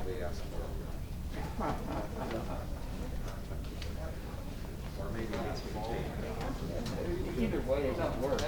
probably ask for it. Or maybe it's Either way, it doesn't work.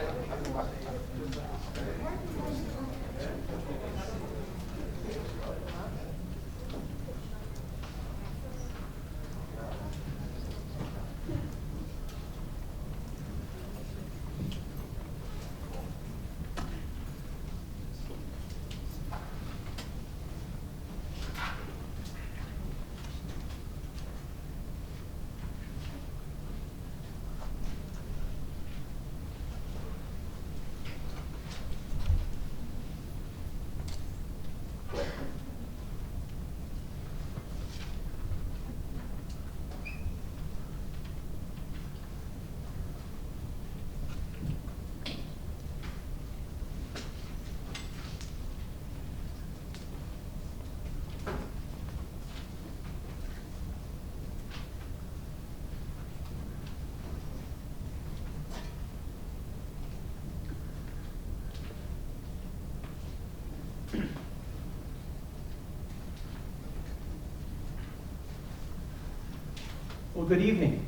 Well, good evening.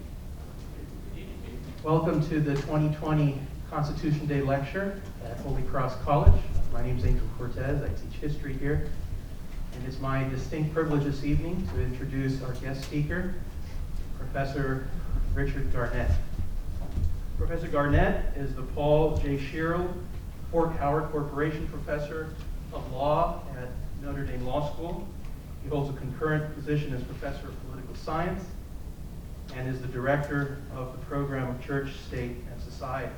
Welcome to the 2020 Constitution Day lecture at Holy Cross College. My name is Angel Cortez. I teach history here. And it's my distinct privilege this evening to introduce our guest speaker, Professor Richard Garnett. Professor Garnett is the Paul J. Sherrill Fort Howard Corporation Professor of Law at Notre Dame Law School. He holds a concurrent position as Professor of Political Science and is the director of the program of Church, State, and Society.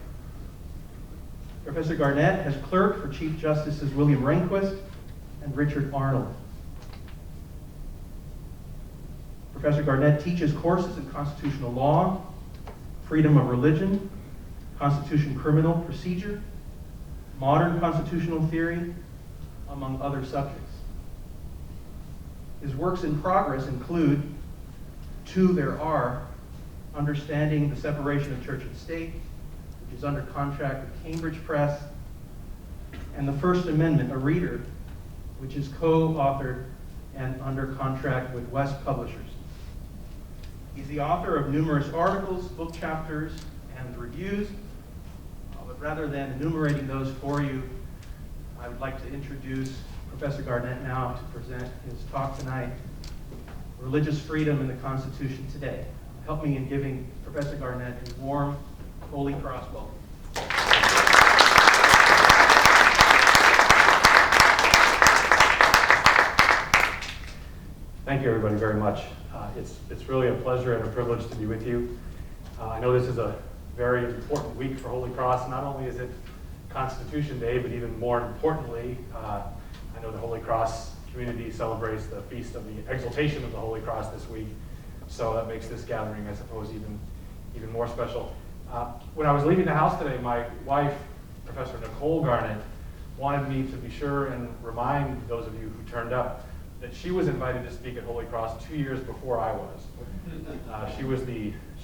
Professor Garnett has clerked for Chief Justices William Rehnquist and Richard Arnold. Professor Garnett teaches courses in constitutional law, freedom of religion, constitutional criminal procedure, modern constitutional theory, among other subjects. His works in progress include Two There Are, Understanding the Separation of Church and State, which is under contract with Cambridge Press, and The First Amendment, a Reader, which is co-authored and under contract with West Publishers. He's the author of numerous articles, book chapters, and reviews, but rather than enumerating those for you, I would like to introduce Professor Garnett now to present his talk tonight, Religious Freedom in the Constitution Today. Help me in giving Professor Garnett a warm Holy Cross welcome. Thank you, everybody, very much. It's really a pleasure and a privilege to be with you. I know this is a very important week for Holy Cross. Not only is it Constitution Day, but even more importantly, I know the Holy Cross community celebrates the Feast of the Exaltation of the Holy Cross this week. So that makes this gathering, I suppose, even more special. When I was leaving the house today, my wife, Professor Nicole Garnett, wanted me to be sure and remind those of you who turned up that she was invited to speak at Holy Cross 2 years before I was.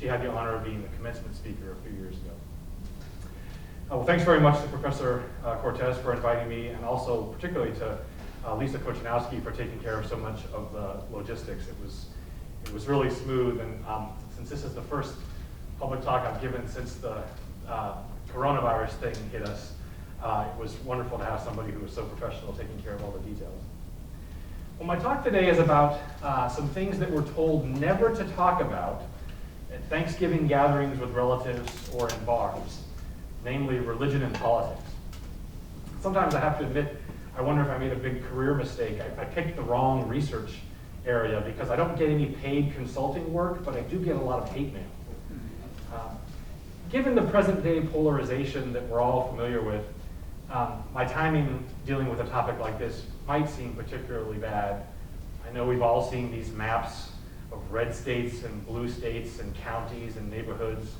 She had the honor of being the commencement speaker a few years ago. Well, thanks very much to Professor Cortez for inviting me, and also particularly to Lisa Kochanowski for taking care of so much of the logistics. It was really smooth, and since this is the first public talk I've given since the coronavirus thing hit us, it was wonderful to have somebody who was so professional taking care of all the details. Well, my talk today is about some things that we're told never to talk about at Thanksgiving gatherings with relatives or in bars, namely religion and politics. Sometimes I have to admit, I wonder if I made a big career mistake. I picked the wrong research area because I don't get any paid consulting work, but I do get a lot of hate mail. Given the present day polarization that we're all familiar with, my timing dealing with a topic like this might seem particularly bad. I know we've all seen these maps of red states and blue states and counties and neighborhoods.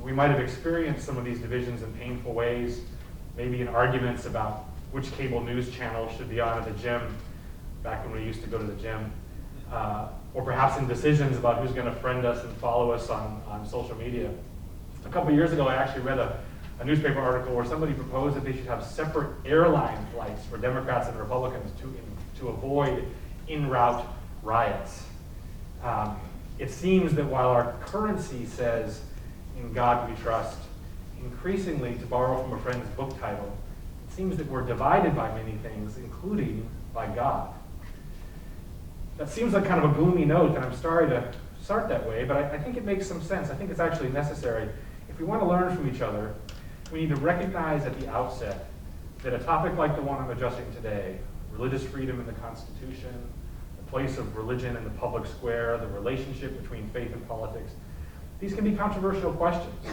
We might have experienced some of these divisions in painful ways, maybe in arguments about which cable news channel should be on at the gym, back when we used to go to the gym, or perhaps in decisions about who's going to friend us and follow us on social media. A couple years ago, I actually read a newspaper article where somebody proposed that they should have separate airline flights for Democrats and Republicans to avoid en route riots. It seems that while our currency says, "In God we trust," increasingly, to borrow from a friend's book title, it seems that we're divided by many things, including by God. That seems like kind of a gloomy note, and I'm sorry to start that way, but I think it makes some sense. I think it's actually necessary. If we want to learn from each other, we need to recognize at the outset that a topic like the one I'm addressing today, religious freedom in the Constitution, the place of religion in the public square, the relationship between faith and politics, these can be controversial questions.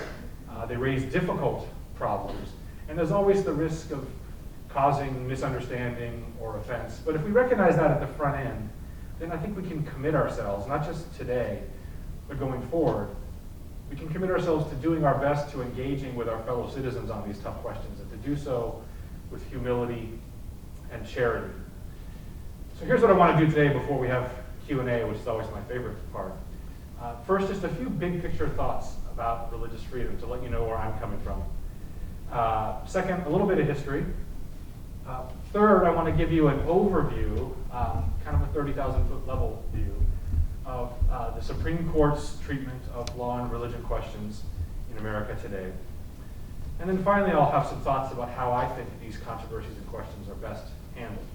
They raise difficult problems, and there's always the risk of causing misunderstanding or offense. But if we recognize that at the front end, then I think we can commit ourselves, not just today, but going forward. We can commit ourselves to doing our best to engaging with our fellow citizens on these tough questions, and to do so with humility and charity. So here's what I want to do today before we have Q&A, which is always my favorite part. First, just a few big picture thoughts about religious freedom to let you know where I'm coming from. Second, a little bit of history. Third, I want to give you an overview, kind of a 30,000-foot level view, of the Supreme Court's treatment of law and religion questions in America today. And then finally, I'll have some thoughts about how I think these controversies and questions are best handled.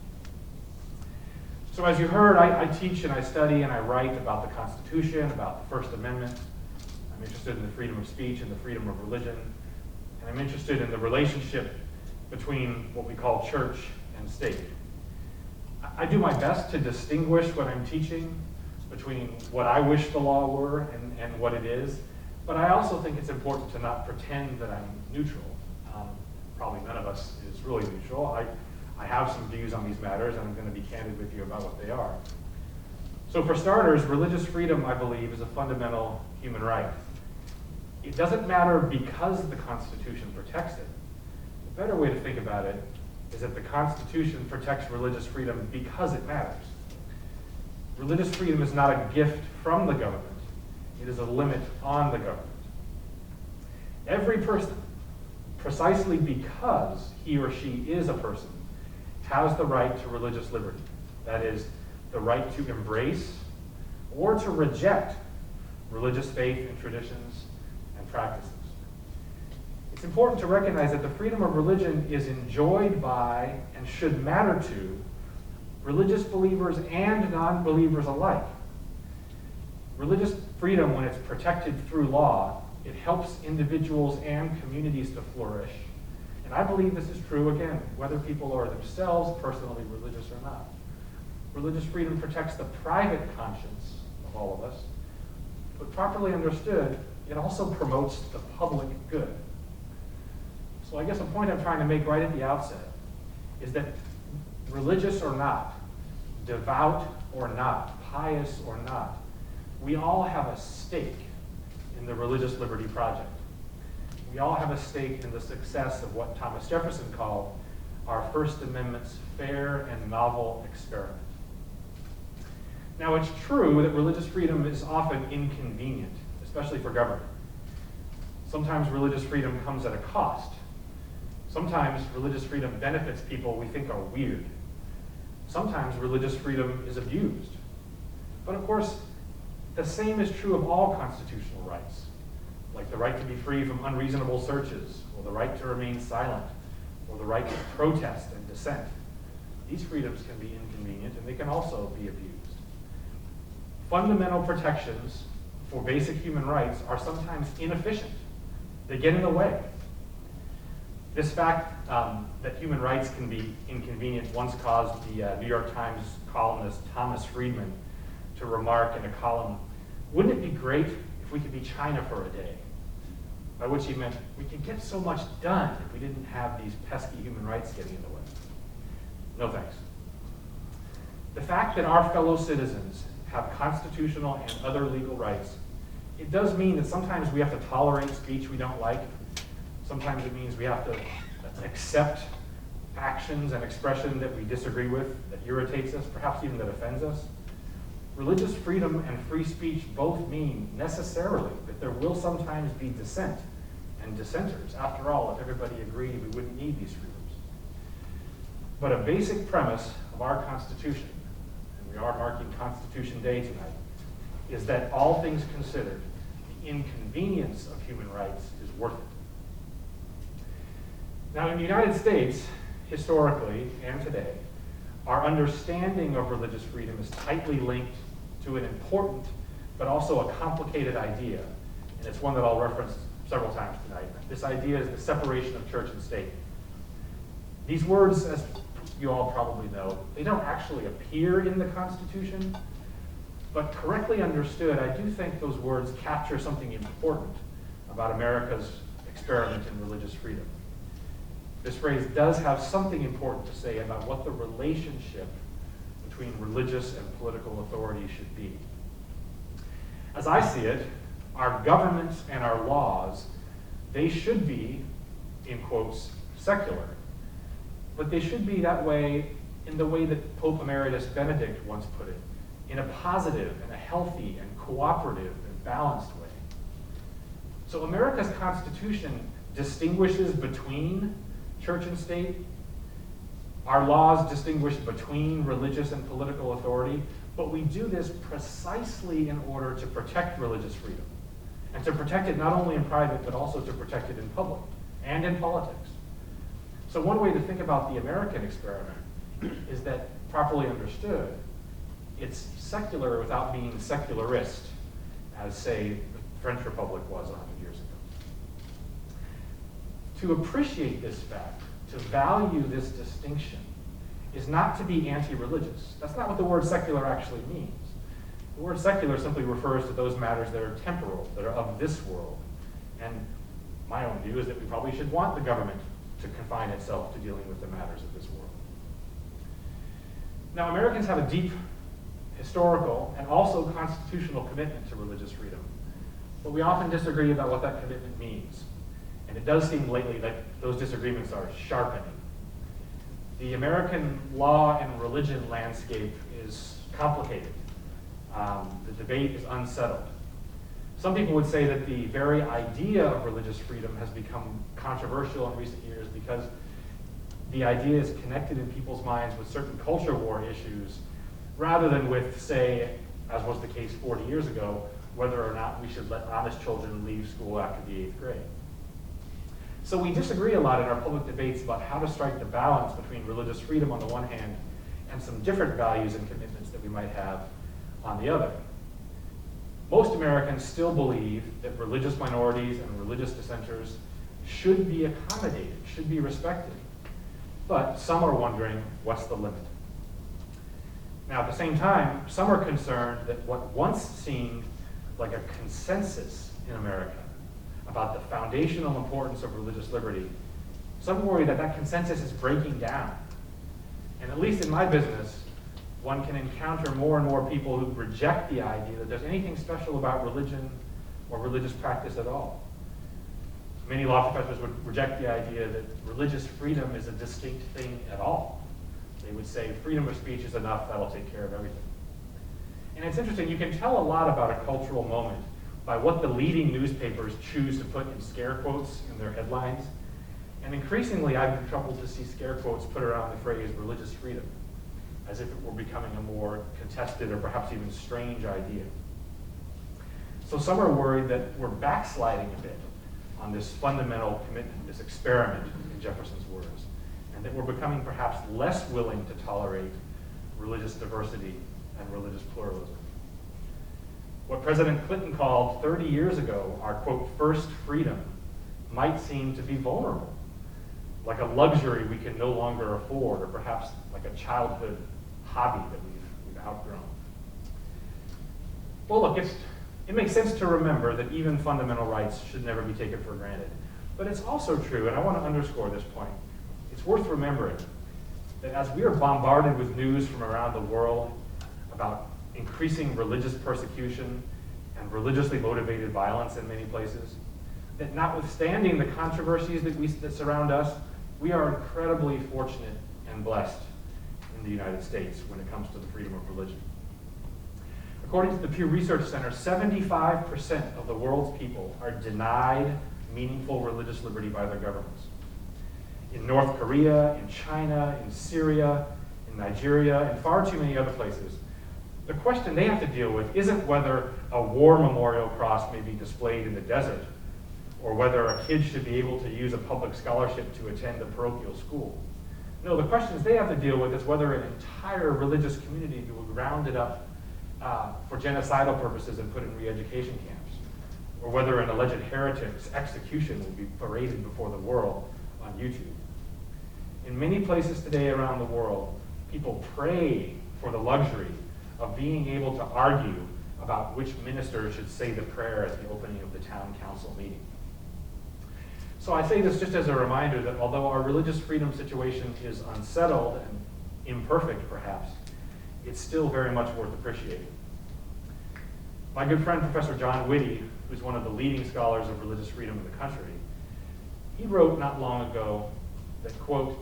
So as you heard, I teach and I study and I write about the Constitution, about the First Amendment. I'm interested in the freedom of speech and the freedom of religion. And I'm interested in the relationship between what we call church and state. I do my best to distinguish when I'm teaching between what I wish the law were and what it is, but I also think it's important to not pretend that I'm neutral. Probably none of us is really neutral. I have some views on these matters, and I'm going to be candid with you about what they are. So for starters, religious freedom, I believe, is a fundamental human right. It doesn't matter because the Constitution protects it. A better way to think about it is that the Constitution protects religious freedom because it matters. Religious freedom is not a gift from the government. It is a limit on the government. Every person, precisely because he or she is a person, has the right to religious liberty. That is, the right to embrace or to reject religious faith and traditions and practices. It's important to recognize that the freedom of religion is enjoyed by and should matter to religious believers and non-believers alike. Religious freedom, when it's protected through law, it helps individuals and communities to flourish. And I believe this is true, again, whether people are themselves personally religious or not. Religious freedom protects the private conscience of all of us, but properly understood, it also promotes the public good. So I guess a point I'm trying to make right at the outset is that religious or not, devout or not, pious or not, we all have a stake in the religious liberty project. We all have a stake in the success of what Thomas Jefferson called our First Amendment's fair and novel experiment. Now, it's true that religious freedom is often inconvenient, especially for government. Sometimes religious freedom comes at a cost. Sometimes religious freedom benefits people we think are weird. Sometimes religious freedom is abused. But of course, the same is true of all constitutional rights, like the right to be free from unreasonable searches, or the right to remain silent, or the right to protest and dissent. These freedoms can be inconvenient, and they can also be abused. Fundamental protections for basic human rights are sometimes inefficient. They get in the way. This fact that human rights can be inconvenient once caused the New York Times columnist Thomas Friedman to remark in a column, "Wouldn't it be great if we could be China for a day?" By which he meant, we could get so much done if we didn't have these pesky human rights getting in the way. No thanks. The fact that our fellow citizens have constitutional and other legal rights, it does mean that sometimes we have to tolerate speech we don't like. Sometimes it means we have to accept actions and expression that we disagree with, that irritates us, perhaps even that offends us. Religious freedom and free speech both mean necessarily that there will sometimes be dissent and dissenters. After all, if everybody agreed, we wouldn't need these freedoms. But a basic premise of our Constitution, and we are marking Constitution Day tonight, is that all things considered, the inconvenience of human rights is worth it. Now, in the United States, historically and today, our understanding of religious freedom is tightly linked to an important but also a complicated idea, and it's one that I'll reference several times tonight. This idea is the separation of church and state. These words, as you all probably know, they don't actually appear in the Constitution, but correctly understood, I do think those words capture something important about America's experiment in religious freedom. This phrase does have something important to say about what the relationship between religious and political authority should be. As I see it, our governments and our laws, they should be, in quotes, secular. But they should be that way in the way that Pope Emeritus Benedict once put it, in a positive and a healthy and cooperative and balanced way. So America's Constitution distinguishes between church and state. Our laws distinguish between religious and political authority, but we do this precisely in order to protect religious freedom, and to protect it not only in private, but also to protect it in public and in politics. So one way to think about the American experiment is that, properly understood, it's secular without being secularist, as, say, the French Republic was 100 years ago. To appreciate this fact, to value this distinction, is not to be anti-religious. That's not what the word secular actually means. The word secular simply refers to those matters that are temporal, that are of this world. And my own view is that we probably should want the government to confine itself to dealing with the matters of this world. Now, Americans have a deep historical and also constitutional commitment to religious freedom, but we often disagree about what that commitment means. And it does seem lately that those disagreements are sharpening. The American law and religion landscape is complicated. The debate is unsettled. Some people would say that the very idea of religious freedom has become controversial in recent years because the idea is connected in people's minds with certain culture war issues rather than with, say, as was the case 40 years ago, whether or not we should let honest children leave school after the 8th grade. So we disagree a lot in our public debates about how to strike the balance between religious freedom on the one hand and some different values and commitments that we might have on the other. Most Americans still believe that religious minorities and religious dissenters should be accommodated, should be respected. But some are wondering, what's the limit? Now, at the same time, some are concerned that what once seemed like a consensus in America about the foundational importance of religious liberty, some worry that that consensus is breaking down. And at least in my business, one can encounter more and more people who reject the idea that there's anything special about religion or religious practice at all. Many law professors would reject the idea that religious freedom is a distinct thing at all. They would say freedom of speech is enough, that'll take care of everything. And it's interesting, you can tell a lot about a cultural moment by what the leading newspapers choose to put in scare quotes in their headlines. And increasingly, I've been troubled to see scare quotes put around the phrase religious freedom, as if it were becoming a more contested or perhaps even strange idea. So some are worried that we're backsliding a bit on this fundamental commitment, this experiment, in Jefferson's words, and that we're becoming perhaps less willing to tolerate religious diversity and religious pluralism. What President Clinton called 30 years ago our, quote, first freedom might seem to be vulnerable, like a luxury we can no longer afford, or perhaps like a childhood hobby that we've outgrown. Well, look, it makes sense to remember that even fundamental rights should never be taken for granted. But it's also true, and I want to underscore this point, it's worth remembering that as we are bombarded with news from around the world about increasing religious persecution and religiously motivated violence in many places, that notwithstanding the controversies that surround us, we are incredibly fortunate and blessed in the United States when it comes to the freedom of religion. According to the Pew Research Center, 75% of the world's people are denied meaningful religious liberty by their governments. In North Korea, in China, in Syria, in Nigeria, and far too many other places, The question they have to deal with isn't whether a war memorial cross may be displayed in the desert, or whether a kid should be able to use a public scholarship to attend a parochial school. No, the questions they have to deal with is whether an entire religious community will be rounded up for genocidal purposes and put in re-education camps, or whether an alleged heretic's execution will be paraded before the world on YouTube. In many places today around the world, people pray for the luxury of being able to argue about which minister should say the prayer at the opening of the town council meeting. So I say this just as a reminder that although our religious freedom situation is unsettled and imperfect perhaps, it's still very much worth appreciating. My good friend, Professor John Whitty, who's one of the leading scholars of religious freedom in the country, he wrote not long ago that, quote,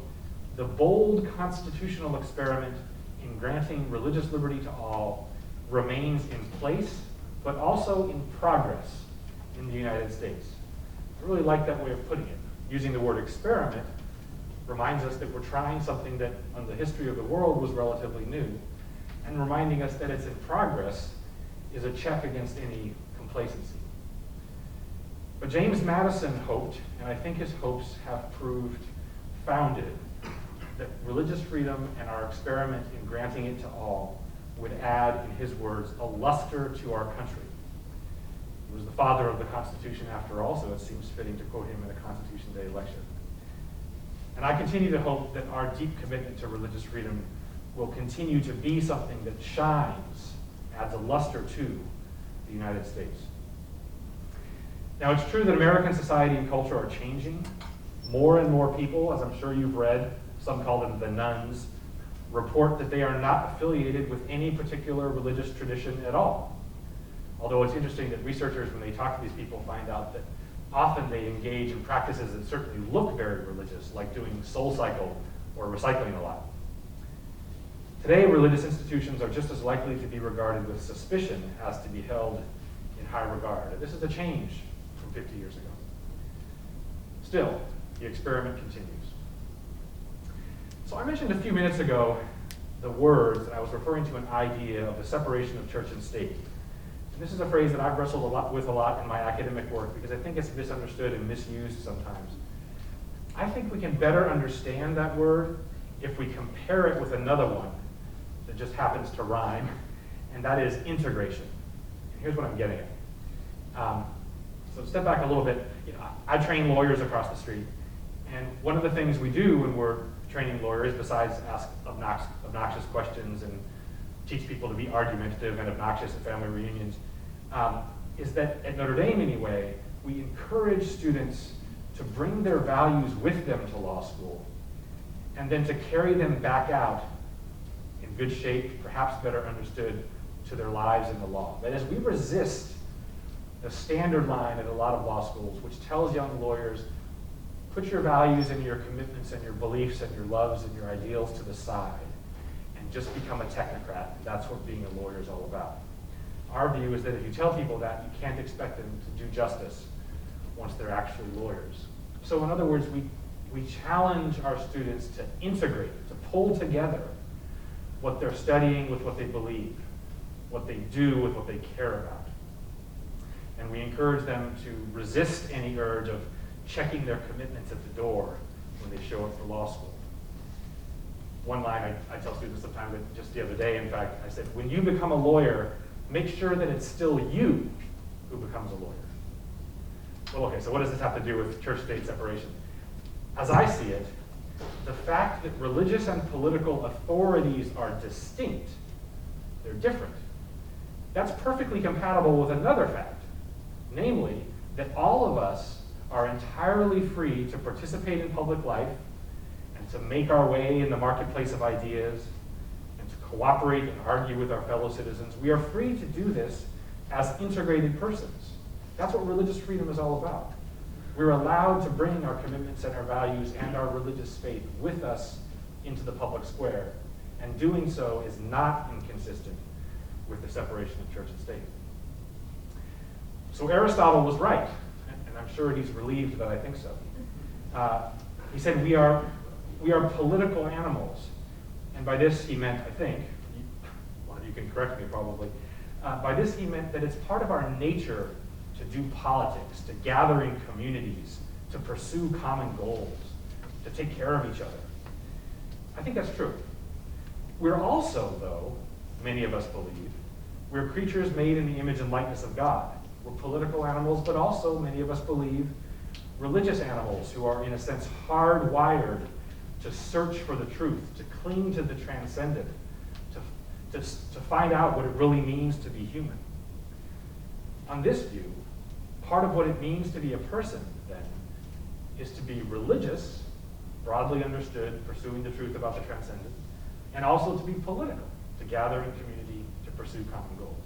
"The bold constitutional experiment in granting religious liberty to all remains in place, but also in progress in the United States." I really like that way of putting it. Using the word experiment reminds us that we're trying something that, in the history of the world, was relatively new, and reminding us that it's in progress is a check against any complacency. But James Madison hoped, and I think his hopes have proved founded, that religious freedom and our experiment in granting it to all would add, in his words, a luster to our country. He was the father of the Constitution after all, so it seems fitting to quote him in a Constitution Day lecture. And I continue to hope that our deep commitment to religious freedom will continue to be something that shines, adds a luster to the United States. Now, it's true that American society and culture are changing. More and more people, as I'm sure you've read, some call them the nuns, report that they are not affiliated with any particular religious tradition at all. Although it's interesting that researchers, when they talk to these people, find out that often they engage in practices that certainly look very religious, like doing SoulCycle or recycling a lot. Today, religious institutions are just as likely to be regarded with suspicion as to be held in high regard. This is a change from 50 years ago. Still, the experiment continues. So I mentioned a few minutes ago the words, and I was referring to an idea of the separation of church and state. And this is a phrase that I've wrestled a lot in my academic work because I think it's misunderstood and misused sometimes. I think we can better understand that word if we compare it with another one that just happens to rhyme, and that is integration. And here's what I'm getting at. So step back a little bit. I train lawyers across the street, and one of the things we do when we're training lawyers, besides ask obnoxious questions and teach people to be argumentative and obnoxious at family reunions, is that at Notre Dame anyway, we encourage students to bring their values with them to law school and then to carry them back out in good shape, perhaps better understood, to their lives in the law. That is, we resist the standard line at a lot of law schools, which tells young lawyers, put your values and your commitments and your beliefs and your loves and your ideals to the side and just become a technocrat. That's what being a lawyer is all about. Our view is that if you tell people that, you can't expect them to do justice once they're actually lawyers. So in other words, we challenge our students to integrate, to pull together what they're studying with what they believe, what they do with what they care about. And we encourage them to resist any urge of checking their commitments at the door when they show up for law school. One line I tell students sometimes, just the other day, in fact, I said, when you become a lawyer, make sure that it's still you who becomes a lawyer. Well, okay, so what does this have to do with church-state separation? As I see it, the fact that religious and political authorities are distinct, they're different, that's perfectly compatible with another fact, namely that all of us are entirely free to participate in public life and to make our way in the marketplace of ideas and to cooperate and argue with our fellow citizens. We are free to do this as integrated persons. That's what religious freedom is all about. We're allowed to bring our commitments and our values and our religious faith with us into the public square, and doing so is not inconsistent with the separation of church and state. So Aristotle was right, and I'm sure he's relieved that I think so. He said we are political animals, and by this he meant, I think, a lot of you can correct me probably. By this he meant that it's part of our nature to do politics, to gather in communities, to pursue common goals, to take care of each other. I think that's true. We're also, though, many of us believe, we're creatures made in the image and likeness of God. We're political animals, but also many of us believe religious animals who are, in a sense, hardwired to search for the truth, to cling to the transcendent, to find out what it really means to be human. On this view, part of what it means to be a person, then, is to be religious, broadly understood, pursuing the truth about the transcendent, and also to be political, to gather in community, to pursue common goals.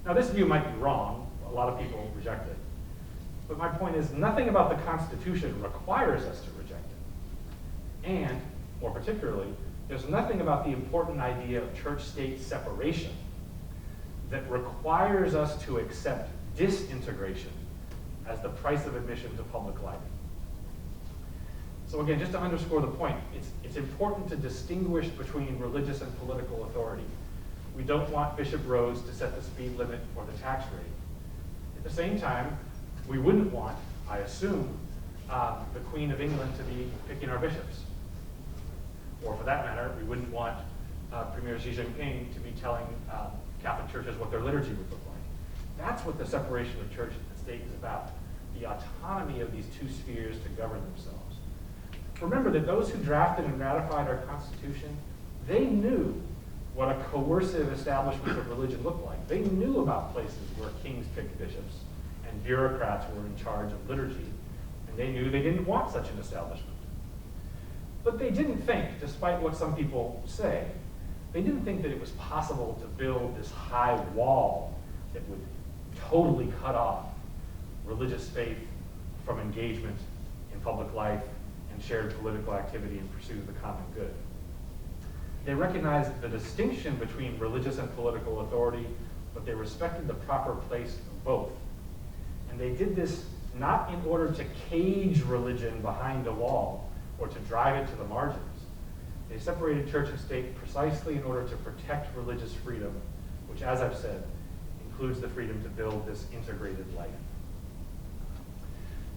Now, this view might be wrong. A lot of people reject it. But my point is, nothing about the Constitution requires us to reject it. And, more particularly, there's nothing about the important idea of church-state separation that requires us to accept disintegration as the price of admission to public life. So again, just to underscore the point, it's important to distinguish between religious and political authority. We don't want Bishop Rhodes to set the speed limit or the tax rate. At the same time, we wouldn't want, I assume, the Queen of England to be picking our bishops. Or for that matter, we wouldn't want Premier Xi Jinping to be telling Catholic churches what their liturgy would look like. That's what the separation of church and state is about, the autonomy of these two spheres to govern themselves. Remember that those who drafted and ratified our Constitution, they knew what a coercive establishment of religion looked like. They knew about places where kings picked bishops and bureaucrats were in charge of liturgy, and they knew they didn't want such an establishment. But they didn't think, despite what some people say, they didn't think that it was possible to build this high wall that would totally cut off religious faith from engagement in public life and shared political activity in pursuit of the common good. They recognized the distinction between religious and political authority, but they respected the proper place of both. And they did this not in order to cage religion behind a wall or to drive it to the margins. They separated church and state precisely in order to protect religious freedom, which, as I've said, includes the freedom to build this integrated life.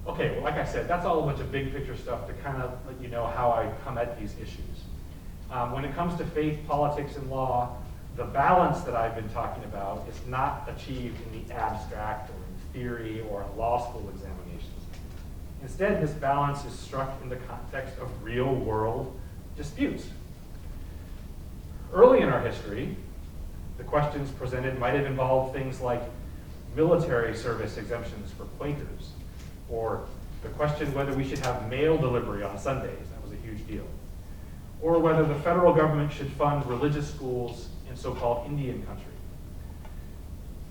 Okay, well, like I said, that's all a bunch of big picture stuff to kind of let you know how I come at these issues. When it comes to faith, politics, and law, the balance that I've been talking about is not achieved in the abstract or in theory or in law school examinations. Instead, this balance is struck in the context of real-world disputes. Early in our history, the questions presented might have involved things like military service exemptions for Quakers, or the question whether we should have mail delivery on Sundays. That was a huge deal. Or whether the federal government should fund religious schools in so-called Indian country.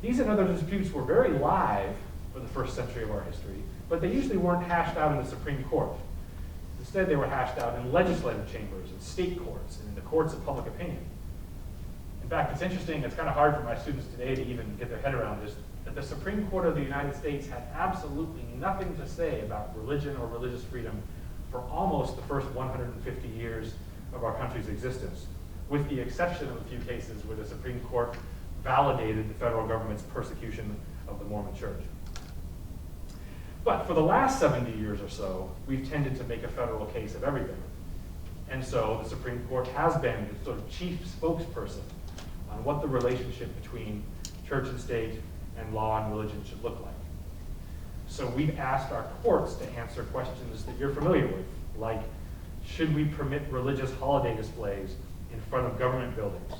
These and other disputes were very live for the first century of our history, but they usually weren't hashed out in the Supreme Court. Instead, they were hashed out in legislative chambers and state courts and in the courts of public opinion. In fact, it's interesting, it's kind of hard for my students today to even get their head around this, that the Supreme Court of the United States had absolutely nothing to say about religion or religious freedom for almost the first 150 years of our country's existence, with the exception of a few cases where the Supreme Court validated the federal government's persecution of the Mormon Church. But for the last 70 years or so, we've tended to make a federal case of everything. And so the Supreme Court has been the sort of chief spokesperson on what the relationship between church and state and law and religion should look like. So we've asked our courts to answer questions that you're familiar with, like, should we permit religious holiday displays in front of government buildings?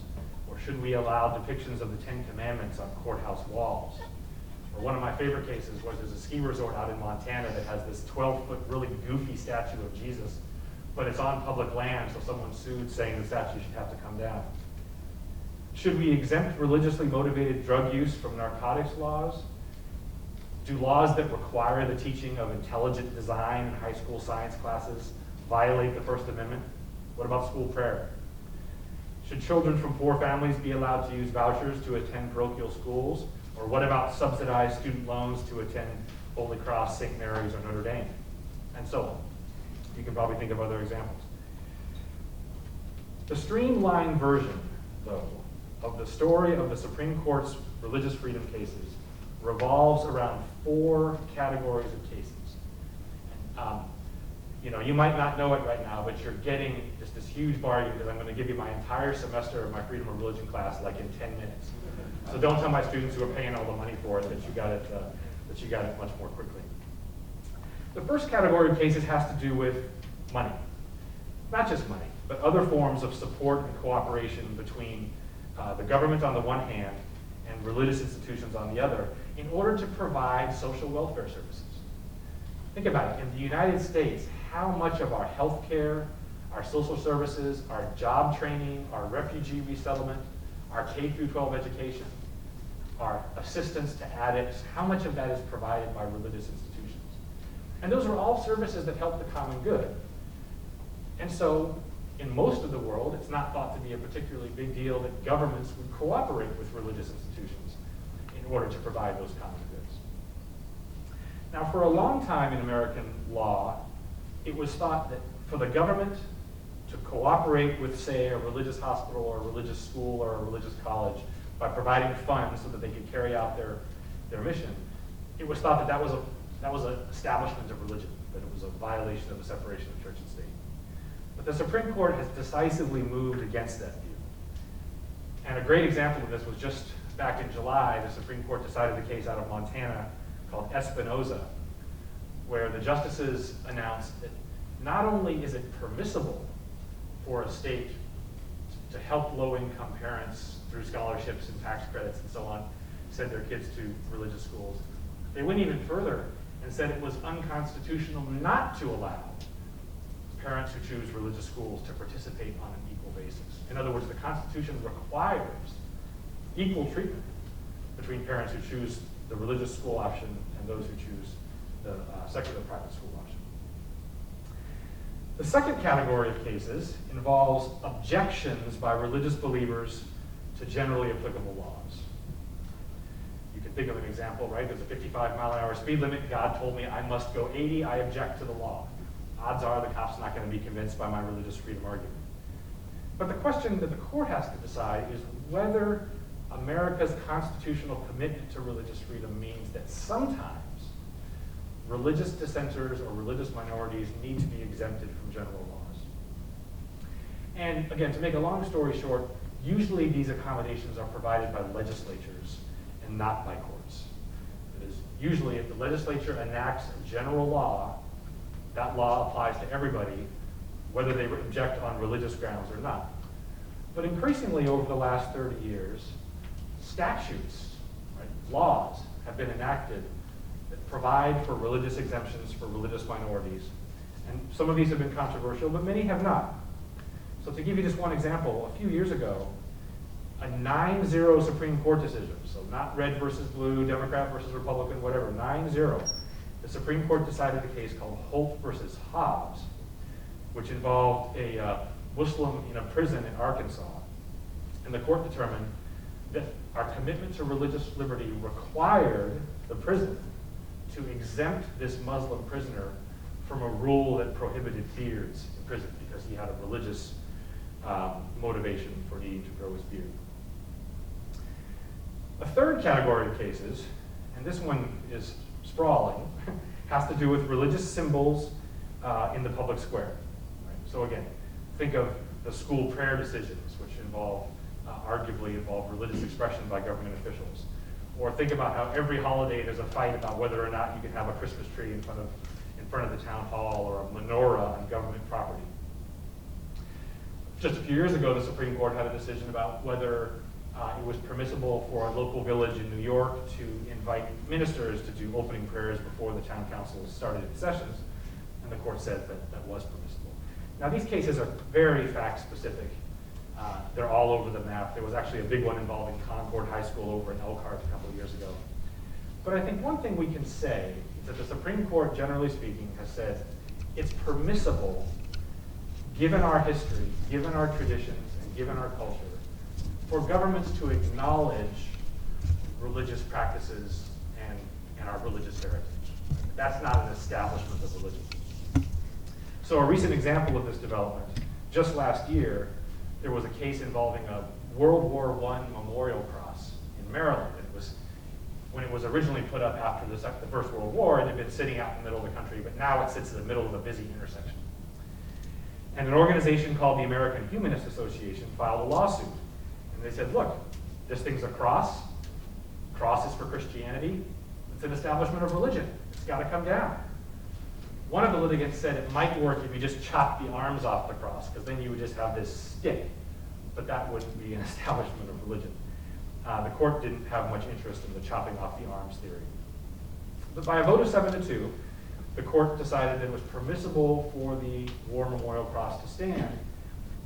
Or should we allow depictions of the Ten Commandments on courthouse walls? Or one of my favorite cases was there's a ski resort out in Montana that has this 12-foot really goofy statue of Jesus, but it's on public land, so someone sued saying the statue should have to come down. Should we exempt religiously motivated drug use from narcotics laws? Do laws that require the teaching of intelligent design in high school science classes violate the First Amendment? What about school prayer? Should children from poor families be allowed to use vouchers to attend parochial schools? Or what about subsidized student loans to attend Holy Cross, St. Mary's, or Notre Dame? And so on. You can probably think of other examples. The streamlined version, though, of the story of the Supreme Court's religious freedom cases revolves around 4 categories of cases. You might not know it right now, but you're getting just this huge bargain because I'm going to give you my entire semester of my freedom of religion class like in 10 minutes. So don't tell my students who are paying all the money for it that you got it much more quickly. The first category of cases has to do with money. Not just money, but other forms of support and cooperation between the government on the one hand and religious institutions on the other in order to provide social welfare services. Think about it. In the United States, how much of our health care, our social services, our job training, our refugee resettlement, our K-12 education, our assistance to addicts, how much of that is provided by religious institutions? And those are all services that help the common good. And so, in most of the world, it's not thought to be a particularly big deal that governments would cooperate with religious institutions in order to provide those common goods. Now, for a long time in American law, it was thought that for the government to cooperate with, say, a religious hospital or a religious school or a religious college by providing funds so that they could carry out their mission, it was thought that that was an establishment of religion, that it was a violation of the separation of church and state. But the Supreme Court has decisively moved against that view. And a great example of this was just back in July, the Supreme Court decided a case out of Montana called Espinoza, where the justices announced that not only is it permissible for a state to help low-income parents through scholarships and tax credits and so on send their kids to religious schools, they went even further and said it was unconstitutional not to allow parents who choose religious schools to participate on an equal basis. In other words, the Constitution requires equal treatment between parents who choose the religious school option and those who choose the secular private school option. The second category of cases involves objections by religious believers to generally applicable laws. You can think of an example, right? There's a 55-mile-an-hour speed limit. God told me I must go 80. I object to the law. Odds are the cop's not going to be convinced by my religious freedom argument. But the question that the court has to decide is whether America's constitutional commitment to religious freedom means that sometimes religious dissenters or religious minorities need to be exempted from general laws. And again, to make a long story short, usually these accommodations are provided by legislatures and not by courts. It is usually if the legislature enacts a general law, that law applies to everybody, whether they object on religious grounds or not. But increasingly over the last 30 years, statutes, right, laws have been enacted that provide for religious exemptions for religious minorities. And some of these have been controversial, but many have not. So to give you just one example, a few years ago, a 9-0 Supreme Court decision, so not red versus blue, Democrat versus Republican, whatever, 9-0, the Supreme Court decided a case called Holt versus Hobbs, which involved a Muslim in a prison in Arkansas. And the court determined that our commitment to religious liberty required the prison to exempt this Muslim prisoner from a rule that prohibited beards in prison because he had a religious motivation for needing to grow his beard. A third category of cases, and this one is sprawling, has to do with religious symbols in the public square. Right? So again, think of the school prayer decisions, which arguably involve religious expression by government officials. Or think about how every holiday there's a fight about whether or not you can have a Christmas tree in front of the town hall or a menorah on government property. Just a few years ago, the Supreme Court had a decision about whether it was permissible for a local village in New York to invite ministers to do opening prayers before the town council started its sessions, and the court said that that was permissible. Now, these cases are very fact-specific. They're all over the map. There was actually a big one involving Concord High School over in Elkhart a couple of years ago. But I think one thing we can say is that the Supreme Court, generally speaking, has said it's permissible, given our history, given our traditions, and given our culture, for governments to acknowledge religious practices and our religious heritage. That's not an establishment of religion. So a recent example of this development, just last year, there was a case involving a World War I memorial cross in Maryland. When it was originally put up after the First World War, it had been sitting out in the middle of the country, but now it sits in the middle of a busy intersection. And an organization called the American Humanist Association filed a lawsuit. And they said, look, this thing's a cross. Cross is for Christianity. It's an establishment of religion. It's got to come down. One of the litigants said it might work if you just chopped the arms off the cross, because then you would just have this stick. But that wouldn't be an establishment of religion. The court didn't have much interest in the chopping off the arms theory. But by a vote of 7-2, the court decided that it was permissible for the War Memorial Cross to stand.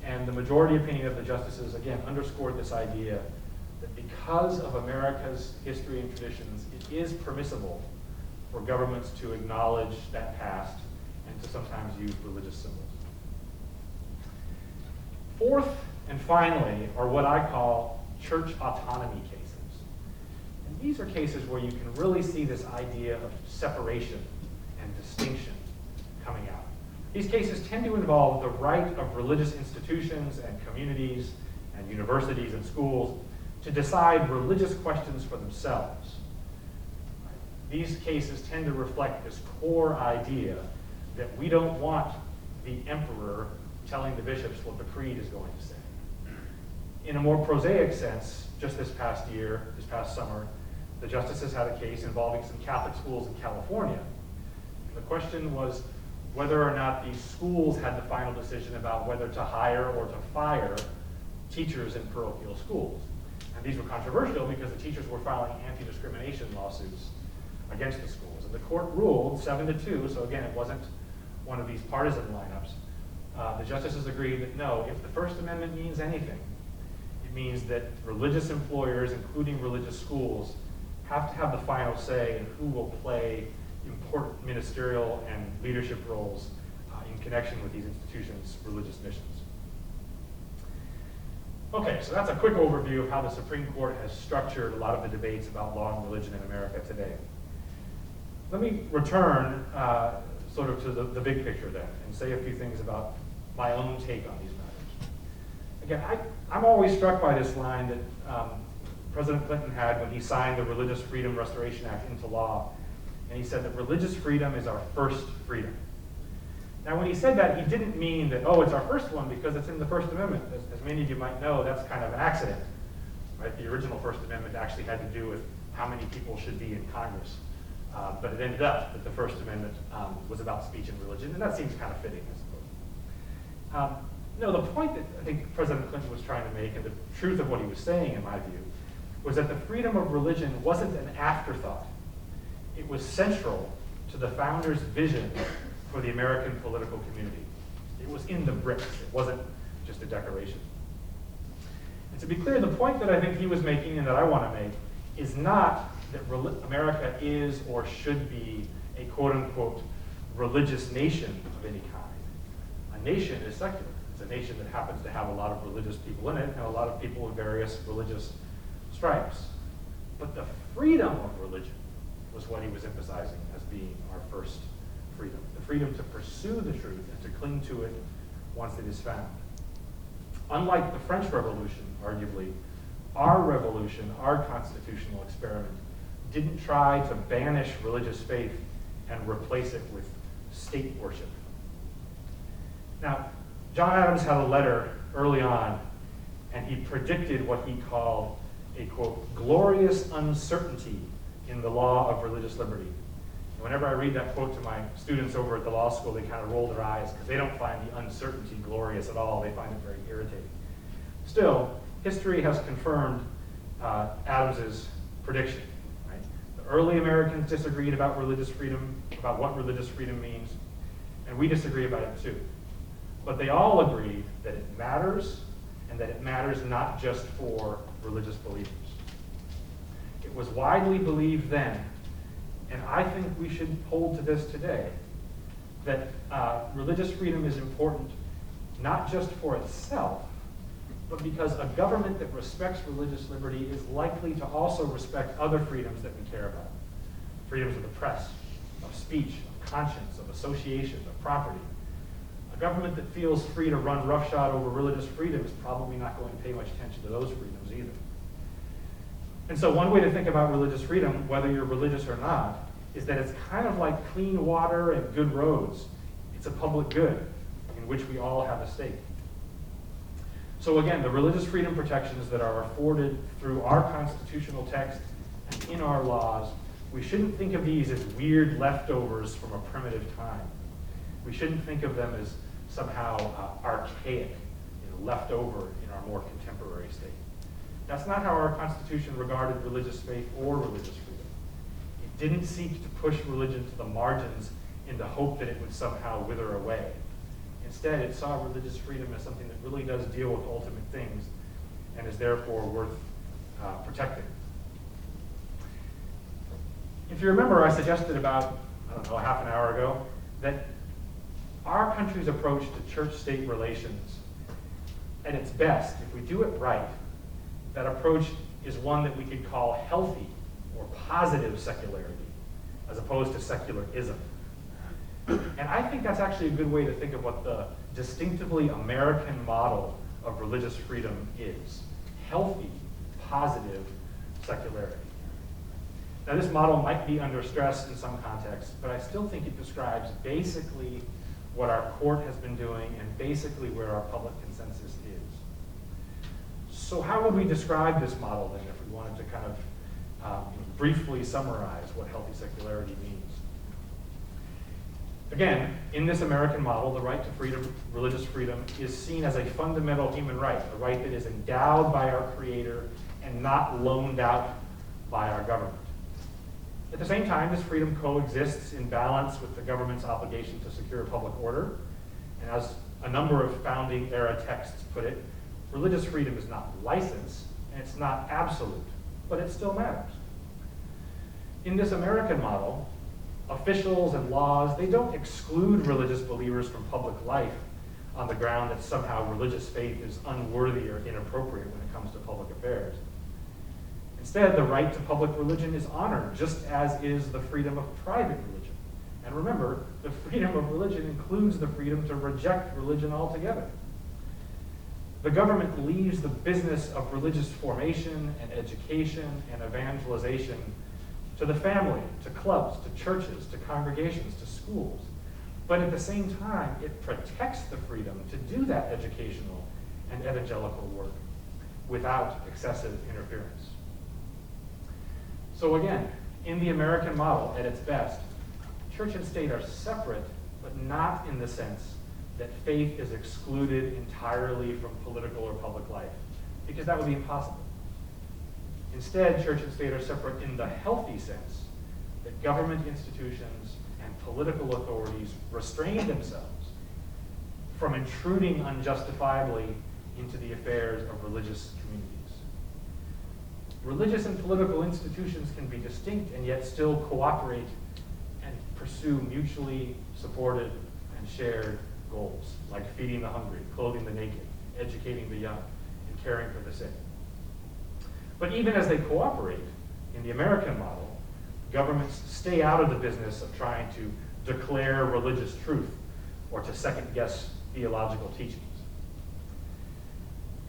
And the majority opinion of the justices, again, underscored this idea that because of America's history and traditions, it is permissible for governments to acknowledge that past and to sometimes use religious symbols. Fourth and finally are what I call church autonomy cases. And these are cases where you can really see this idea of separation and distinction coming out. These cases tend to involve the right of religious institutions and communities and universities and schools to decide religious questions for themselves. These cases tend to reflect this core idea that we don't want the emperor telling the bishops what the creed is going to say. In a more prosaic sense, just this past summer, the justices had a case involving some Catholic schools in California. The question was whether or not these schools had the final decision about whether to hire or to fire teachers in parochial schools. And these were controversial because the teachers were filing anti-discrimination lawsuits against the schools. And the court ruled 7-2, so again, it wasn't one of these partisan lineups. The justices agreed that no, if the First Amendment means anything, it means that religious employers, including religious schools, have to have the final say in who will play important ministerial and leadership roles in connection with these institutions' religious missions. Okay, so that's a quick overview of how the Supreme Court has structured a lot of the debates about law and religion in America today. Let me return sort of to the big picture then and say a few things about my own take on these matters. Again, I'm always struck by this line that President Clinton had when he signed the Religious Freedom Restoration Act into law. And he said that religious freedom is our first freedom. Now, when he said that, he didn't mean that, oh, it's our first one because it's in the First Amendment. As many of you might know, that's kind of an accident, right? The original First Amendment actually had to do with how many people should be in Congress. But it ended up that the First Amendment was about speech and religion, and that seems kind of fitting, I suppose. No, the point that I think President Clinton was trying to make, and the truth of what he was saying, in my view, was that the freedom of religion wasn't an afterthought. It was central to the founders' vision for the American political community. It was in the bricks. It wasn't just a decoration. And to be clear, the point that I think he was making and that I want to make is not that America is or should be a quote-unquote religious nation of any kind. A nation is secular. It's a nation that happens to have a lot of religious people in it and a lot of people with various religious stripes. But the freedom of religion was what he was emphasizing as being our first freedom. The freedom to pursue the truth and to cling to it once it is found. Unlike the French Revolution, arguably, our revolution, our constitutional experiment, didn't try to banish religious faith and replace it with state worship. Now, John Adams had a letter early on, and he predicted what he called a, quote, glorious uncertainty in the law of religious liberty. And whenever I read that quote to my students over at the law school, they kind of roll their eyes because they don't find the uncertainty glorious at all. They find it very irritating. Still, history has confirmed Adams's prediction. Right? The early Americans disagreed about religious freedom, about what religious freedom means, and we disagree about it too. But they all agreed that it matters, and that it matters not just for religious believers. It was widely believed then, and I think we should hold to this today, that religious freedom is important not just for itself, but because a government that respects religious liberty is likely to also respect other freedoms that we care about. Freedoms of the press, of speech, of conscience, of association, of property. A government that feels free to run roughshod over religious freedom is probably not going to pay much attention to those freedoms either. And so one way to think about religious freedom, whether you're religious or not, is that it's kind of like clean water and good roads. It's a public good in which we all have a stake. So again, the religious freedom protections that are afforded through our constitutional text and in our laws, we shouldn't think of these as weird leftovers from a primitive time. We shouldn't think of them as somehow archaic, left over in our more contemporary state. That's not how our Constitution regarded religious faith or religious freedom. It didn't seek to push religion to the margins in the hope that it would somehow wither away. Instead, it saw religious freedom as something that really does deal with ultimate things and is therefore worth protecting. If you remember, I suggested about, a half an hour ago, that our country's approach to church-state relations, at its best, if we do it right, that approach is one that we could call healthy or positive secularity, as opposed to secularism. And I think that's actually a good way to think of what the distinctively American model of religious freedom is. Healthy, positive secularity. Now this model might be under stress in some contexts, but I still think it describes basically what our court has been doing and basically where our public consensus is. So how would we describe this model then if we wanted to kind of briefly summarize what healthy secularity means? Again, in this American model, the right to freedom, religious freedom, is seen as a fundamental human right, a right that is endowed by our Creator and not loaned out by our government. At the same time, this freedom coexists in balance with the government's obligation to secure public order. And as a number of founding era texts put it, religious freedom is not license, and it's not absolute, but it still matters. In this American model, officials and laws, they don't exclude religious believers from public life on the ground that somehow religious faith is unworthy or inappropriate when it comes to public affairs. Instead, the right to public religion is honored, just as is the freedom of private religion. And remember, the freedom of religion includes the freedom to reject religion altogether. The government leaves the business of religious formation and education and evangelization to the family, to clubs, to churches, to congregations, to schools. But at the same time, it protects the freedom to do that educational and evangelical work without excessive interference. So again, in the American model, at its best, church and state are separate, but not in the sense that faith is excluded entirely from political or public life, because that would be impossible. Instead, church and state are separate in the healthy sense that government institutions and political authorities restrain themselves from intruding unjustifiably into the affairs of religious communities. Religious and political institutions can be distinct and yet still cooperate and pursue mutually supported and shared goals, like feeding the hungry, clothing the naked, educating the young, and caring for the sick. But even as they cooperate, in the American model, governments stay out of the business of trying to declare religious truth or to second-guess theological teachings.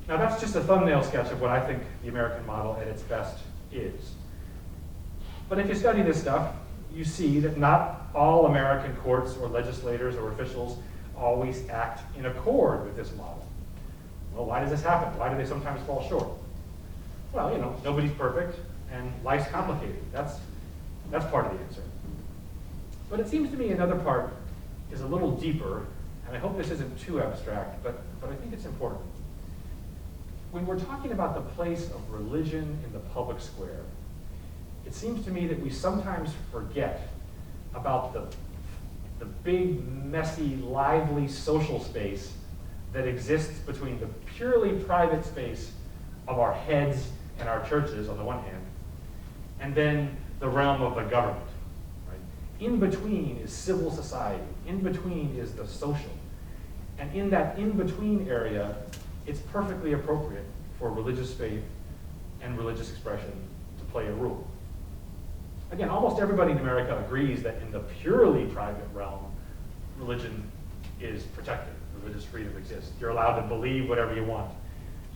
Now that's just a thumbnail sketch of what I think the American model at its best is. But if you study this stuff, you see that not all American courts or legislators or officials always act in accord with this model. Well, why does this happen? Why do they sometimes fall short? Well, nobody's perfect, and life's complicated. That's part of the answer. But it seems to me another part is a little deeper, and I hope this isn't too abstract, but I think it's important. When we're talking about the place of religion in the public square, it seems to me that we sometimes forget about the big, messy, lively social space that exists between the purely private space of our heads and our churches on the one hand, and then the realm of the government. Right? In between is civil society. In between is the social. And in that in-between area, it's perfectly appropriate for religious faith and religious expression to play a role. Again, almost everybody in America agrees that in the purely private realm, religion is protected. religious freedom exists. You're allowed to believe whatever you want,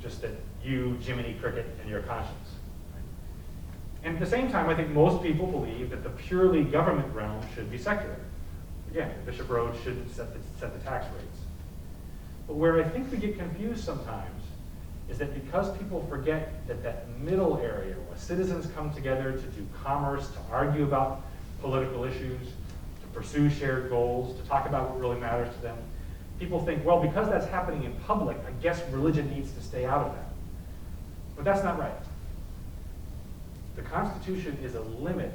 just that you, Jiminy Cricket, and your conscience. Right? And at the same time, I think most people believe that the purely government realm should be secular. Again, Bishop Rhodes shouldn't set the tax rates. But where I think we get confused sometimes is that because people forget that that middle area where citizens come together to do commerce, to argue about political issues, to pursue shared goals, to talk about what really matters to them, people think, well, because that's happening in public, I guess religion needs to stay out of that. But that's not right. The Constitution is a limit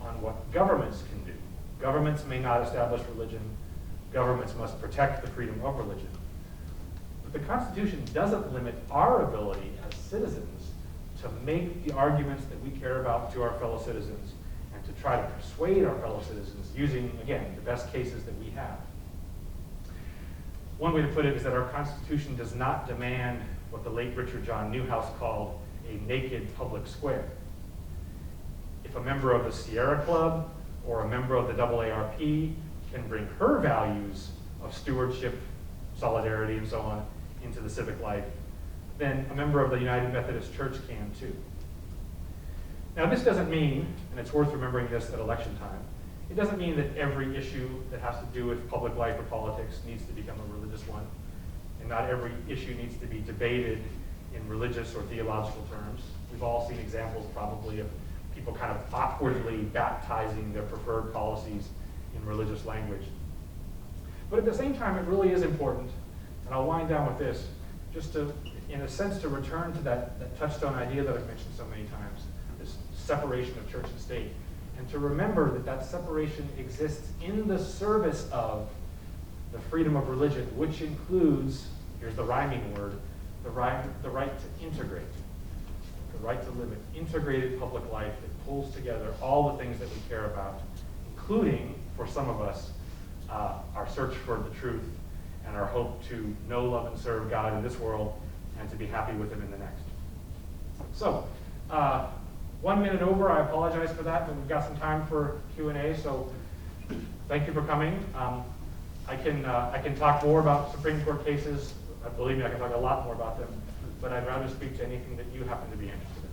on what governments can do. Governments may not establish religion. Governments must protect the freedom of religion. But the Constitution doesn't limit our ability as citizens to make the arguments that we care about to our fellow citizens and to try to persuade our fellow citizens using, again, the best cases that we have. One way to put it is that our Constitution does not demand what the late Richard John Newhouse called a naked public square. If a member of the Sierra Club or a member of the AARP can bring her values of stewardship, solidarity, and so on into the civic life, then a member of the United Methodist Church can too. Now this doesn't mean, and it's worth remembering this at election time, it doesn't mean that every issue that has to do with public life or politics needs to become a religious one, and not every issue needs to be debated in religious or theological terms. We've all seen examples probably of people kind of awkwardly baptizing their preferred policies in religious language. But at the same time, it really is important, and I'll wind down with this, just to, in a sense, to return to that touchstone idea that I've mentioned so many times, this separation of church and state, and to remember that that separation exists in the service of the freedom of religion, which includes, here's the rhyming word, the right to integrate, the right to live an integrated public life that pulls together all the things that we care about, including, for some of us, our search for the truth and our hope to know, love, and serve God in this world and to be happy with Him in the next. So, 1 minute over, I apologize for that, but we've got some time for Q&A, so thank you for coming. I can talk more about Supreme Court cases. Believe me, I can talk a lot more about them, but I'd rather speak to anything that you happen to be interested in.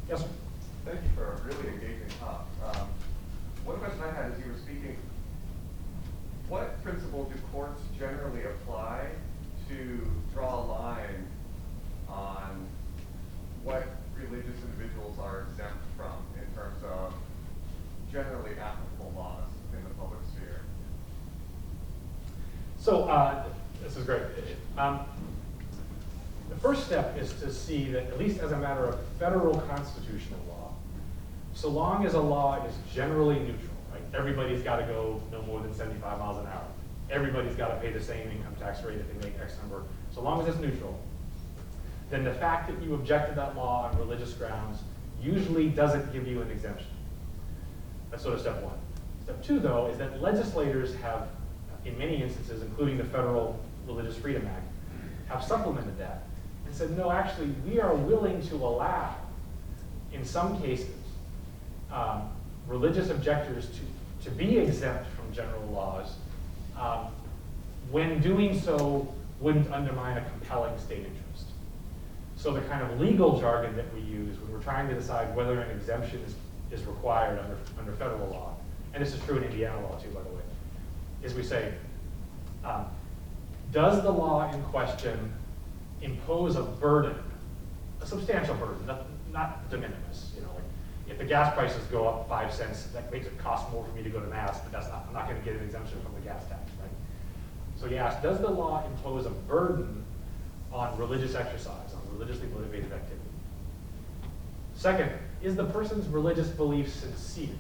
Yes, sir. Thank you for a really engaging talk. One question I had as you were speaking, what principle do courts generally apply to draw a line on what religious individuals are exempt from in terms of generally applicable laws in the public sphere? So this is great. The first step is to see that, at least as a matter of federal constitutional law, so long as a law is generally neutral, right? Everybody's got to go no more than 75 miles an hour. Everybody's got to pay the same income tax rate if they make X number. So long as it's neutral, then the fact that you object to that law on religious grounds usually doesn't give you an exemption. That's sort of step one. Step two, though, is that legislators have, in many instances, including the Federal Religious Freedom Act, have supplemented that and said, no, actually, we are willing to allow, in some cases, religious objectors to be exempt from general laws when doing so wouldn't undermine a compelling state interest. So the kind of legal jargon that we use when we're trying to decide whether an exemption is required under federal law, and this is true in Indiana law too, by the way, is we say, does the law in question impose a burden, a substantial burden, not de minimis, you know, like if the gas prices go up 5 cents, that makes it cost more for me to go to mass, but I'm not going to get an exemption from the gas tax, right? So you ask, does the law impose a burden on religious exercise, on religiously motivated activity? Second, is the person's religious belief sincere?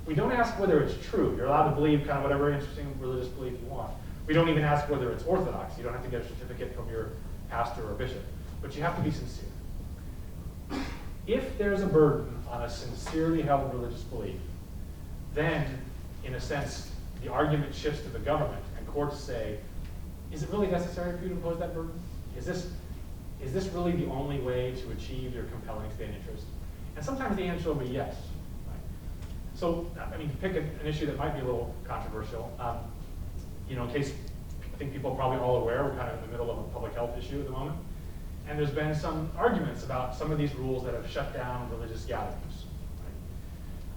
We don't ask whether it's true. You're allowed to believe kind of whatever interesting religious belief you want. We don't even ask whether it's orthodox. You don't have to get a certificate from your pastor or bishop, but you have to be sincere. If there's a burden on a sincerely held religious belief, then, in a sense, the argument shifts to the government, and courts say, is it really necessary for you to impose that burden? Is is this really the only way to achieve your compelling state interest? And sometimes the answer will be yes. Right? So, I mean, to pick an issue that might be a little controversial, you know, in case I think people are probably all aware, we're kind of in the middle of a public health issue at the moment. And there's been some arguments about some of these rules that have shut down religious gatherings.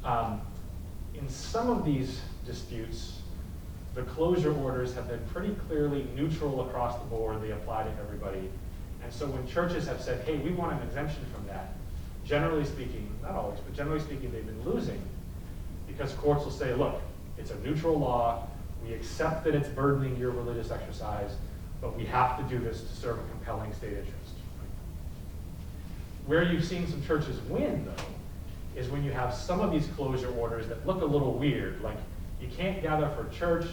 Right? In some of these disputes, the closure orders have been pretty clearly neutral across the board. They apply to everybody. And so when churches have said, hey, we want an exemption from that, generally speaking, not always, but generally speaking, they've been losing because courts will say, look, it's a neutral law. We accept that it's burdening your religious exercise, but we have to do this to serve a compelling state interest. Where you've seen some churches win, though, is when you have some of these closure orders that look a little weird, like you can't gather for church,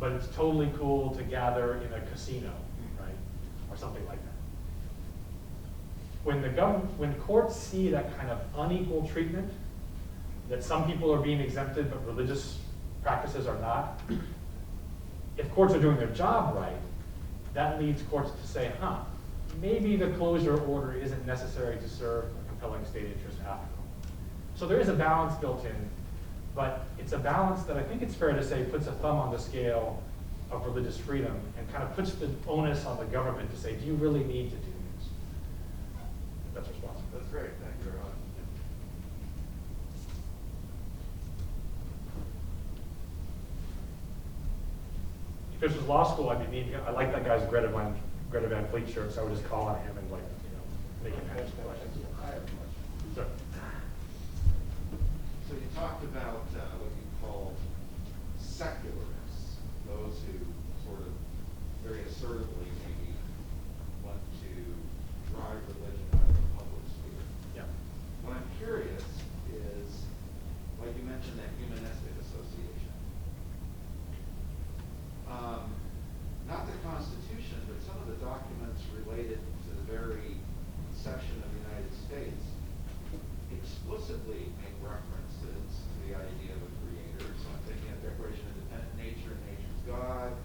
but it's totally cool to gather in a casino, right? Or something like that. When courts see that kind of unequal treatment, that some people are being exempted but religious practices are not, if courts are doing their job right, that leads courts to say, maybe the closure order isn't necessary to serve a compelling state interest after all. So there is a balance built in, but it's a balance that I think it's fair to say puts a thumb on the scale of religious freedom and kind of puts the onus on the government to say, do you really need to do this? That's responsible. That's great, thank you very much. Fisher's Law School, I like that guy's Greta Van Fleet shirt, so I would just call on him and make him answer questions. I have a question. Sure. So you talked about what you call secularists, those who sort of very assertively maybe want to drive religion out of the public sphere. Yeah. What I'm curious is, like you mentioned that humanistic association. Not the Constitution, but some of the documents related to the very section of the United States explicitly make references to the idea of a creator. So I'm thinking of Declaration of Independent Nature and Nature's God,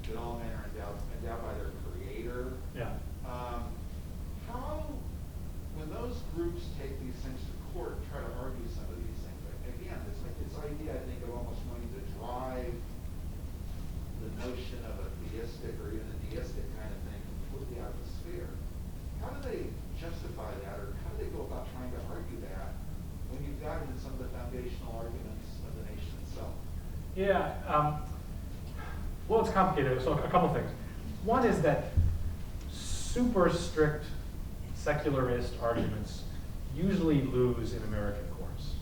that all men are endowed by their creator. Yeah. How, when those groups take these things to court and try to argue some of these things, again, it's like this idea, I think, of almost wanting to drive the notion of a theistic or even a deistic kind of thing completely out of the sphere. How do they justify that, or how do they go about trying to argue that when you've got it in some of the foundational arguments of the nation itself? Yeah. Well, it's complicated. So a couple things. One is that super strict secularist arguments usually lose in American courts,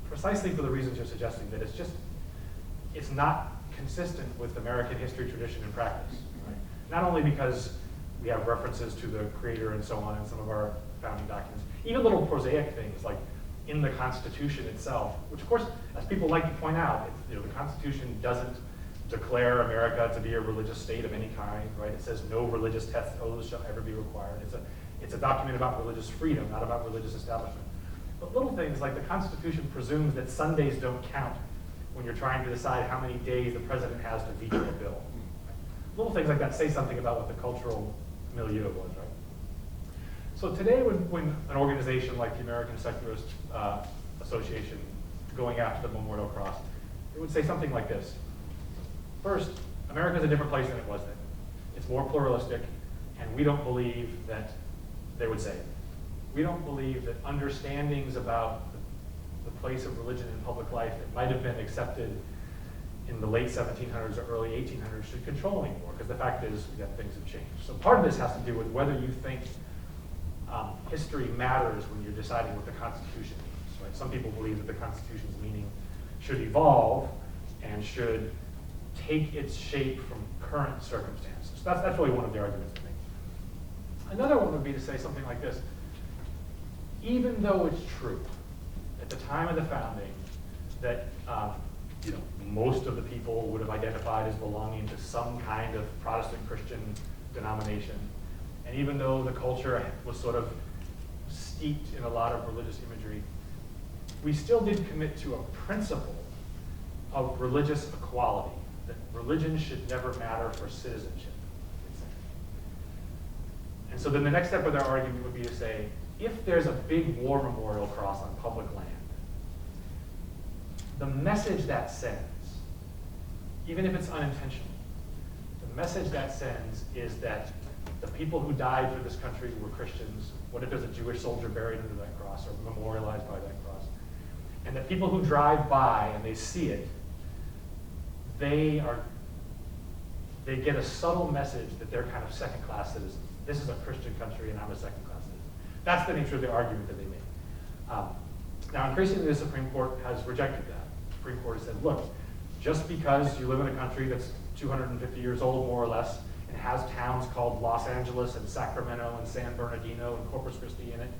precisely for the reasons you're suggesting, that it's not consistent with American history, tradition, and practice. Right? Not only because we have references to the creator and so on in some of our founding documents, even little prosaic things like in the Constitution itself, which of course, as people like to point out, the Constitution doesn't declare America to be a religious state of any kind, right? It says no religious oaths shall ever be required. It's a document about religious freedom, not about religious establishment. But little things like the Constitution presumes that Sundays don't count when you're trying to decide how many days the president has to veto a bill. Little things like that say something about what the cultural milieu was, right? So today when an organization like the American Secularist Association going after the Memorial Cross, it would say something like this. First, America's a different place than it was then. It's more pluralistic, and we don't believe that, they would say, we don't believe that understandings about the place of religion in public life that might have been accepted in the late 1700s or early 1800s should control anymore, because the fact is that things have changed. So part of this has to do with whether you think history matters when you're deciding what the Constitution means. Right? Some people believe that the Constitution's meaning should evolve and should take its shape from current circumstances. That's really one of the arguments, I think. Another one would be to say something like this. Even though it's true, at the time of the founding, that most of the people would have identified as belonging to some kind of Protestant Christian denomination, and even though the culture was sort of steeped in a lot of religious imagery, we still did commit to a principle of religious equality, that religion should never matter for citizenship. And so then the next step of their argument would be to say, if there's a big war memorial cross on public land, the message that sends, even if it's unintentional, the message that sends is that the people who died for this country were Christians. What if there's a Jewish soldier buried under that cross or memorialized by that cross? And that people who drive by and they see it, they get a subtle message that they're kind of second-class citizens. This is a Christian country and I'm a second-class citizen. That's the nature of the argument that they make. Now, increasingly, the Supreme Court has rejected that. The Supreme Court has said, look, just because you live in a country that's 250 years old, more or less, and has towns called Los Angeles and Sacramento and San Bernardino and Corpus Christi in it,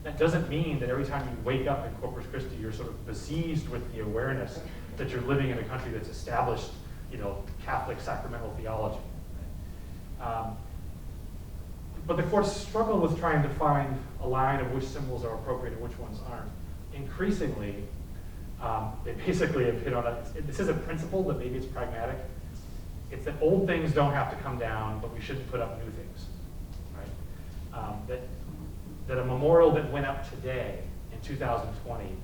that doesn't mean that every time you wake up in Corpus Christi, you're sort of besieged with the awareness that you're living in a country that's established, Catholic sacramental theology. But the courts struggle with trying to find a line of which symbols are appropriate and which ones aren't. Increasingly, they basically have hit on this is a principle, but maybe it's pragmatic. It's that old things don't have to come down, but we shouldn't put up new things, right? That a memorial that went up today in 2020,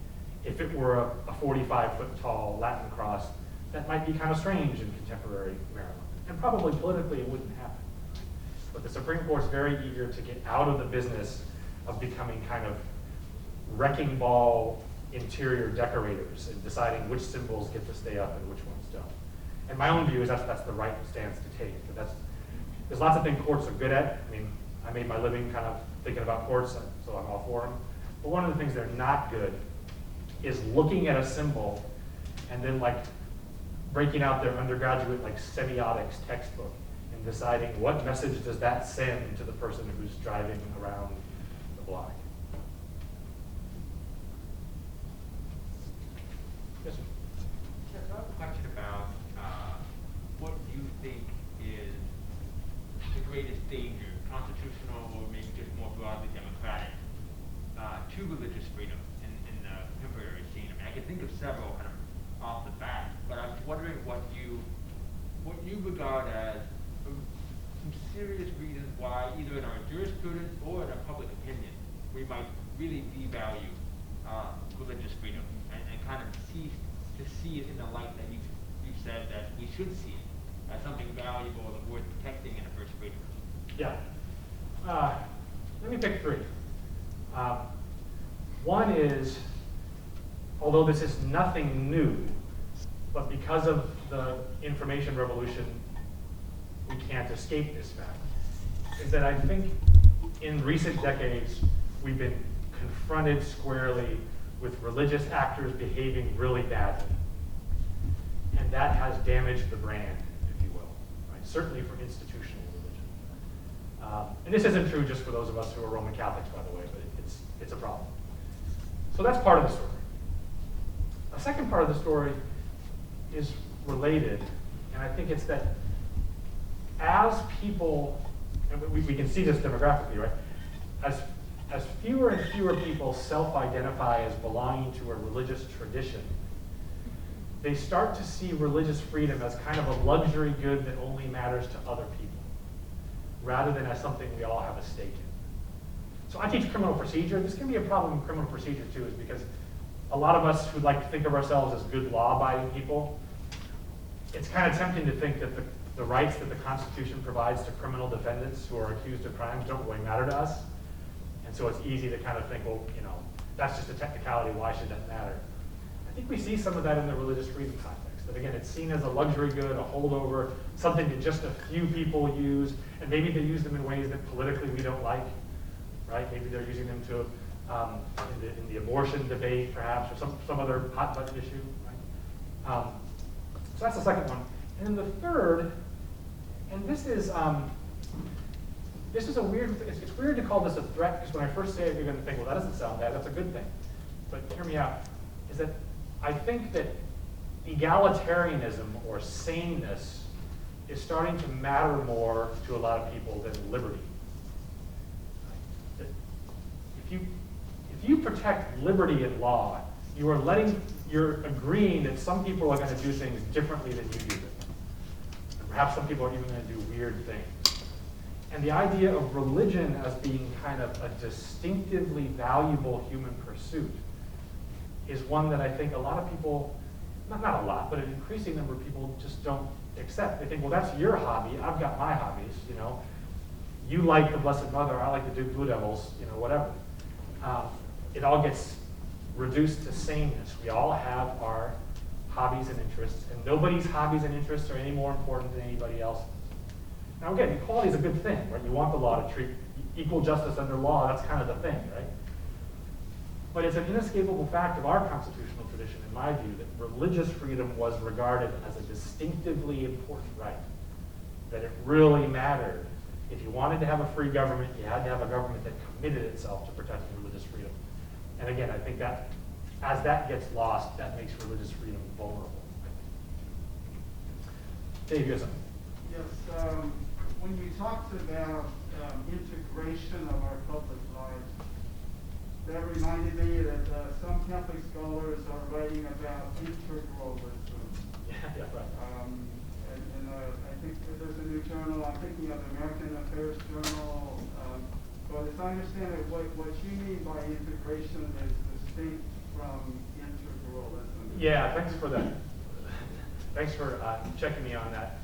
if it were a 45-foot tall Latin cross, that might be kind of strange in contemporary Maryland. And probably politically it wouldn't happen. But the Supreme Court's very eager to get out of the business of becoming kind of wrecking ball interior decorators and deciding which symbols get to stay up and which ones don't. And my own view is that's the right stance to take. There's lots of things courts are good at. I mean, I made my living kind of thinking about courts, so I'm all for them. But one of the things they're not good is looking at a symbol and then breaking out their undergraduate semiotics textbook and deciding what message does that send to the person who's driving around the block. Yes, sir. Yes, I have a question about what you think is the greatest danger, constitutional or maybe just more broadly democratic, to religious freedom in the contemporary scene. I mean, I can think of several kind of off the bat, but I was wondering what you regard as some serious reasons why, either in our jurisprudence or in our public opinion, we might really devalue religious freedom and kind of cease to see it in the light that you've said that we should see it as something valuable and worth protecting in a first freedom. Yeah. Let me pick three. One is, although this is nothing new, but because of the information revolution, we can't escape this fact, is that I think in recent decades, we've been confronted squarely with religious actors behaving really badly. And that has damaged the brand, if you will, right? Certainly for institutional religion. And this isn't true just for those of us who are Roman Catholics, by the way, but it's a problem. So that's part of the story. A second part of the story is related, and I think it's that as people, and we can see this demographically, right? As fewer and fewer people self-identify as belonging to a religious tradition, they start to see religious freedom as kind of a luxury good that only matters to other people, rather than as something we all have a stake in. So I teach criminal procedure. This can be a problem in criminal procedure too, is because a lot of us who like to think of ourselves as good law-abiding people, it's kind of tempting to think that the rights that the Constitution provides to criminal defendants who are accused of crimes don't really matter to us. And so it's easy to kind of think, well, that's just a technicality, why should that matter? I think we see some of that in the religious freedom context. That again, it's seen as a luxury good, a holdover, something that just a few people use, and maybe they use them in ways that politically we don't like, right? Maybe they're using them to, in the abortion debate, perhaps, or some other hot button issue, right? So that's the second one. And then the third, and this is a weird, it's weird to call this a threat, because when I first say it, you're going to think, well, that doesn't sound bad, that's a good thing. But hear me out, is that I think that egalitarianism or sameness is starting to matter more to a lot of people than liberty. That if you protect liberty in law, you're agreeing that some people are going to do things differently than you do them. And perhaps some people are even going to do weird things. And the idea of religion as being kind of a distinctively valuable human pursuit is one that I think a lot of people, not a lot, but an increasing number of people just don't accept. They think, well, that's your hobby, I've got my hobbies, you know. You like the Blessed Mother, I like the Blue Devils, you know, whatever. It all gets reduced to sameness. We all have our hobbies and interests, and nobody's hobbies and interests are any more important than anybody else's. Now again, equality is a good thing, right? You want the law to treat equal justice under law, that's kind of the thing, right? But it's an inescapable fact of our constitutional tradition, in my view, that religious freedom was regarded as a distinctively important right. That it really mattered. If you wanted to have a free government, you had to have a government that committed itself to protecting religious freedom. And again, I think that as that gets lost, that makes religious freedom vulnerable. Dave, you have something? Yes, when you talked about integration of our public lives, that reminded me that some Catholic scholars are writing about integralism. Yeah, right. I think there's a new journal, I'm thinking of American Affairs Journal, but as I understand it, what you mean by integration is distinct from integralism. Yeah, thanks for that. Thanks for checking me on that.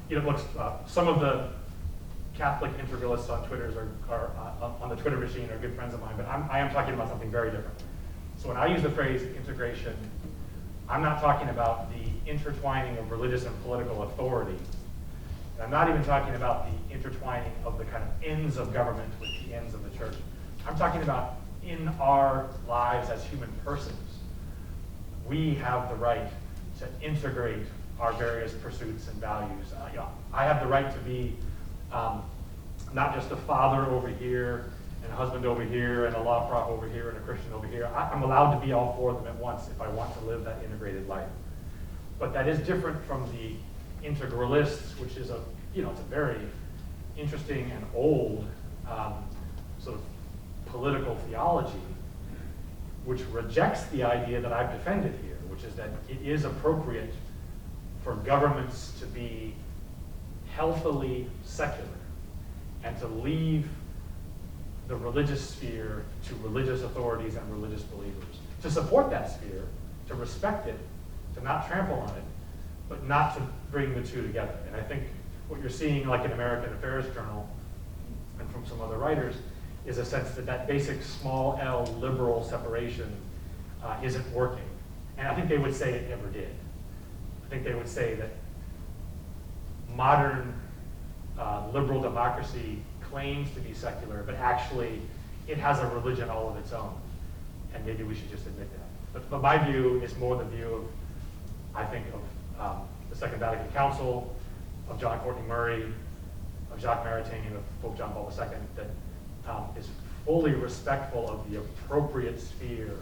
You know, look, some of the Catholic integralists on Twitter are on the Twitter machine are good friends of mine, but I am talking about something very different. So when I use the phrase integration, I'm not talking about the intertwining of religious and political authority. I'm not even talking about the intertwining of the kind of ends of government with the ends of the church. I'm talking about in our lives as human persons, we have the right to integrate our various pursuits and values. You know, I have the right to be not just a father over here, and a husband over here, and a law prof over here, and a Christian over here. I'm allowed to be all four of them at once if I want to live that integrated life. But that is different from the integralists, which is it's a very interesting and old sort of political theology, which rejects the idea that I've defended here, which is that it is appropriate for governments to be healthily secular and to leave the religious sphere to religious authorities and religious believers. To support that sphere, to respect it, to not trample on it, but not to bring the two together. And I think what you're seeing, like in American Affairs Journal and from some other writers, is a sense that that basic small L liberal separation isn't working. And I think they would say it never did. I think they would say that modern liberal democracy claims to be secular, but actually it has a religion all of its own. And maybe we should just admit that. But my view is more the view of, I think, of the Second Vatican Council, of John Courtney Murray, of Jacques Maritain, of Pope John Paul II, that is fully respectful of the appropriate sphere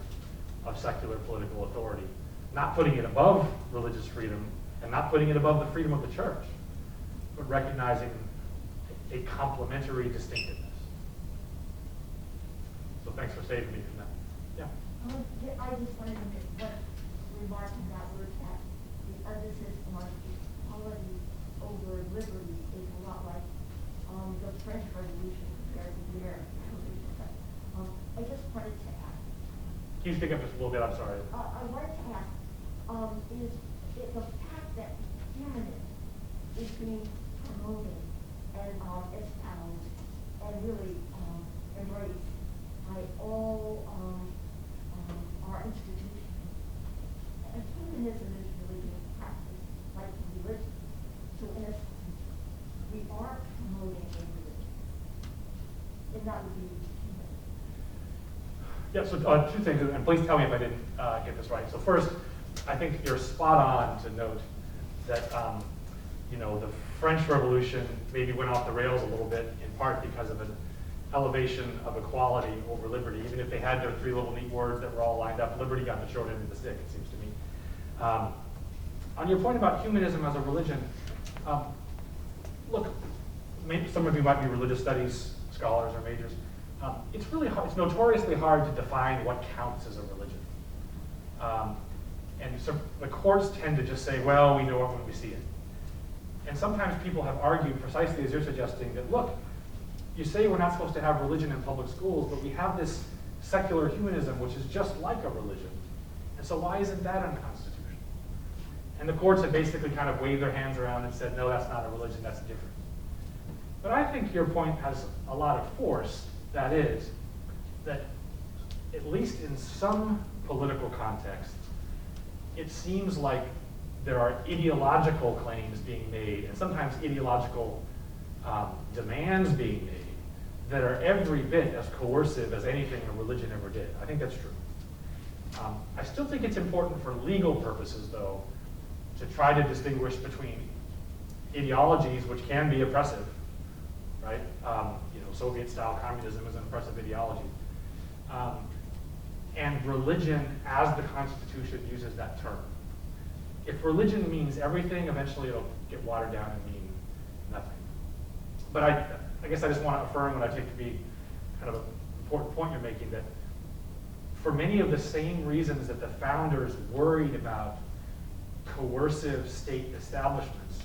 of secular political authority, not putting it above religious freedom and not putting it above the freedom of the church, but recognizing a complementary distinctiveness. So thanks for saving me from that. Yeah. I just wanted to make one remark about word that the emphasis on equality over liberty is a lot like the French Revolution compared to the American Revolution. I just wanted to ask. Can you speak up just a little bit? I'm sorry. I wanted to ask, is the fact that humanism is being promoted and espoused and really embraced by all our institutions. And humanism is really being practiced like religion. So in a sense, we are promoting a religion. And that would be humanism. Yeah, so two things, and please tell me if I didn't get this right. So first, I think you're spot on to note that the French Revolution maybe went off the rails a little bit, in part because of an elevation of equality over liberty. Even if they had their three little neat words that were all lined up, liberty got the short end of the stick, it seems to me. On your point about humanism as a religion, look, maybe some of you might be religious studies scholars or majors. It's really hard, it's notoriously hard to define what counts as a religion. And so the courts tend to just say, well, we know it when we see it. And sometimes people have argued precisely as you're suggesting that, look, you say we're not supposed to have religion in public schools, but we have this secular humanism, which is just like a religion. And so why isn't that unconstitutional? And the courts have basically kind of waved their hands around and said, no, that's not a religion, that's different. But I think your point has a lot of force. That is, that at least in some political contexts, it seems like there are ideological claims being made, and sometimes ideological demands being made that are every bit as coercive as anything a religion ever did. I think that's true. I still think it's important for legal purposes, though, to try to distinguish between ideologies which can be oppressive, right? Soviet-style communism is an oppressive ideology. And religion as the Constitution uses that term. If religion means everything, eventually it'll get watered down and mean nothing. But I guess I just want to affirm what I take to be kind of an important point you're making, that for many of the same reasons that the founders worried about coercive state establishments,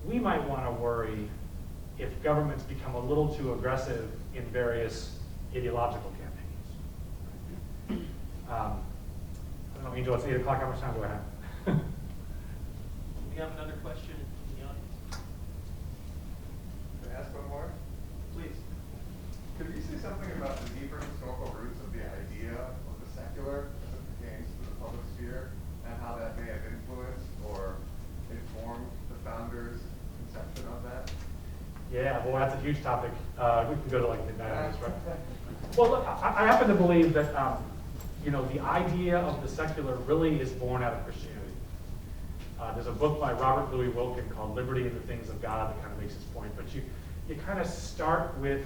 we might want to worry if governments become a little too aggressive in various ideological campaigns. I don't know, Angel, it's 8 o'clock. How much time do I have? We have another question in the audience. Can I ask one more? Please. Could you say something about the deeper historical roots of the idea of the secular as it pertains to the public sphere, and how that may have influenced or informed the founders' conception of that? Yeah, well, that's a huge topic. We can go to like midnight on this, right? Well, look, I happen to believe that the idea of the secular really is born out of Christianity. There's a book by Robert Louis Wilkin called Liberty and the Things of God that kind of makes this point. But you kind of start with,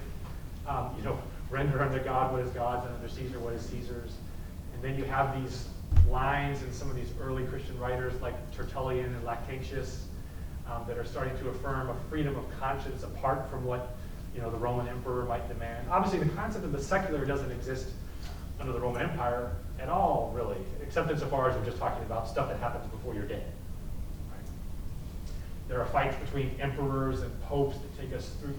render unto God what is God's and unto Caesar what is Caesar's. And then you have these lines in some of these early Christian writers like Tertullian and Lactantius that are starting to affirm a freedom of conscience apart from what the Roman emperor might demand. Obviously, the concept of the secular doesn't exist under the Roman Empire at all, really, except insofar as we're just talking about stuff that happens before you're dead. Right? There are fights between emperors and popes that take us through,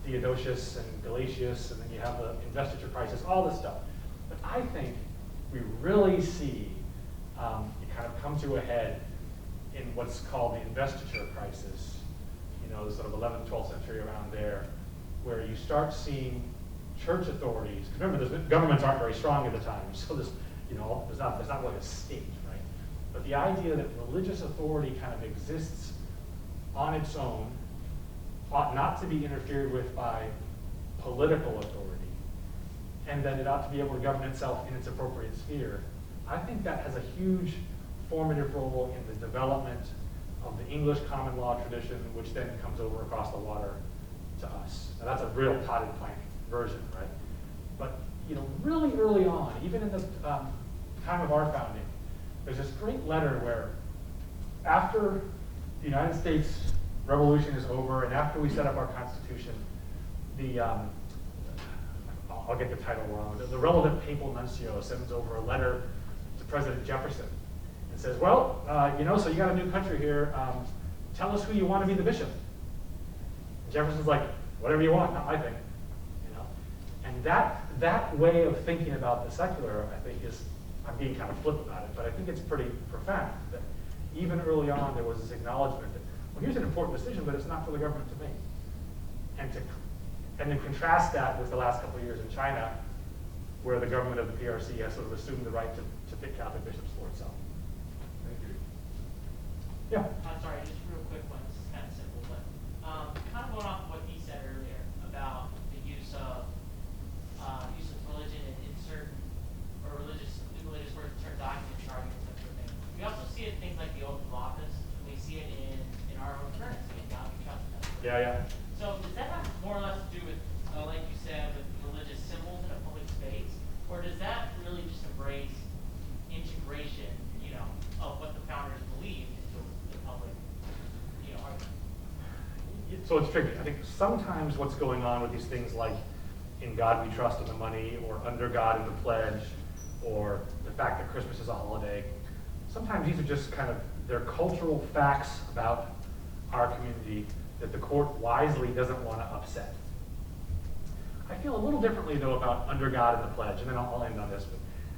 Theodosius and Galatius, and then you have the investiture crisis, all this stuff. But I think we really see it kind of come to a head in what's called the investiture crisis, the sort of 11th, 12th century around there, where you start seeing church authorities. Remember, governments aren't very strong at the time, so there's not really a state, right? But the idea that religious authority kind of exists on its own, ought not to be interfered with by political authority, and that it ought to be able to govern itself in its appropriate sphere. I think that has a huge formative role in the development of the English common law tradition, which then comes over across the water to us. Now that's a real potted plant version, right? But really early on, even in the time of our founding, there's this great letter where after the United States Revolution is over and after we set up our Constitution, I'll get the title wrong, the relevant papal nuncio sends over a letter to President Jefferson and says, well, so you got a new country here, tell us who you want to be the bishop. And Jefferson's like, whatever you want, not my thing. And that way of thinking about the secular, I think I'm being kind of flip about it, but I think it's pretty profound that even early on there was this acknowledgement that, well, here's an important decision, but it's not for the government to make. And then contrast that with the last couple of years in China, where the government of the PRC has sort of assumed the right to pick Catholic bishops for itself. Thank you. Yeah. Sorry, just real quick one. This is kind of simple, but kind of going off of what he said earlier about the use of religion in certain religious words in certain documents, arguments, that sort of thing. We also see it in things like the oath of office, and we see it in our own currency, in God we trust. Yeah. So does that have more or less to do with, like you said, with religious symbols in a public space, or does that really just embrace integration, of what the founders believed into the public, argument? So it's tricky. I think sometimes what's going on with these things like in God we trust in the money, or under God in the pledge, or the fact that Christmas is a holiday, sometimes these are just kind of, they're cultural facts about our community that the court wisely doesn't want to upset. I feel a little differently, though, about under God and the pledge, and then I'll end on this.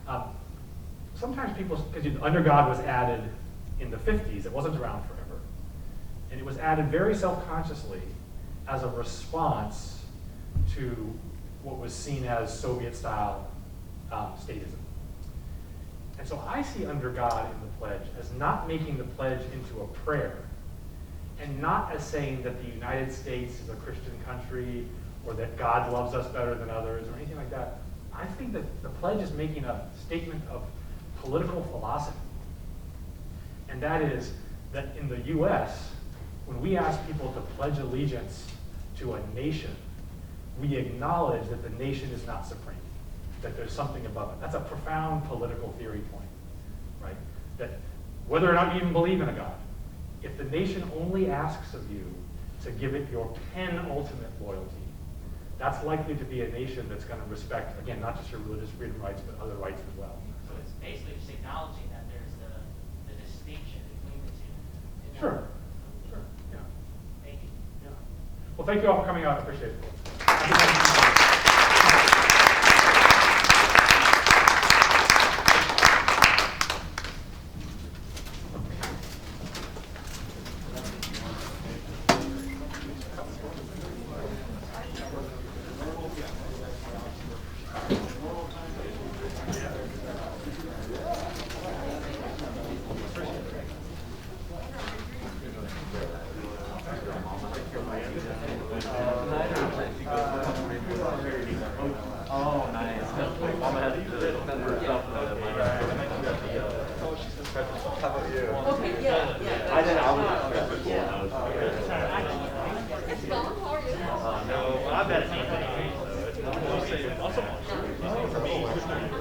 But, sometimes people, because under God was added in the 50s, it wasn't around forever. And it was added very self-consciously as a response to what was seen as Soviet-style statism. And so I see under God in the pledge as not making the pledge into a prayer, and not as saying that the United States is a Christian country, or that God loves us better than others, or anything like that. I think that the pledge is making a statement of political philosophy. And that is that in the US, when we ask people to pledge allegiance to a nation, we acknowledge that the nation is not supreme, that there's something above it. That's a profound political theory point, right? That whether or not you even believe in a God, if the nation only asks of you to give it your penultimate loyalty, that's likely to be a nation that's going to respect, again, not just your religious freedom rights, but other rights as well. So it's basically just acknowledging that there's the distinction between the two. Sure. Sure. Yeah. Thank you. Yeah. Well, thank you all for coming out. I appreciate it. No, I bet it's not.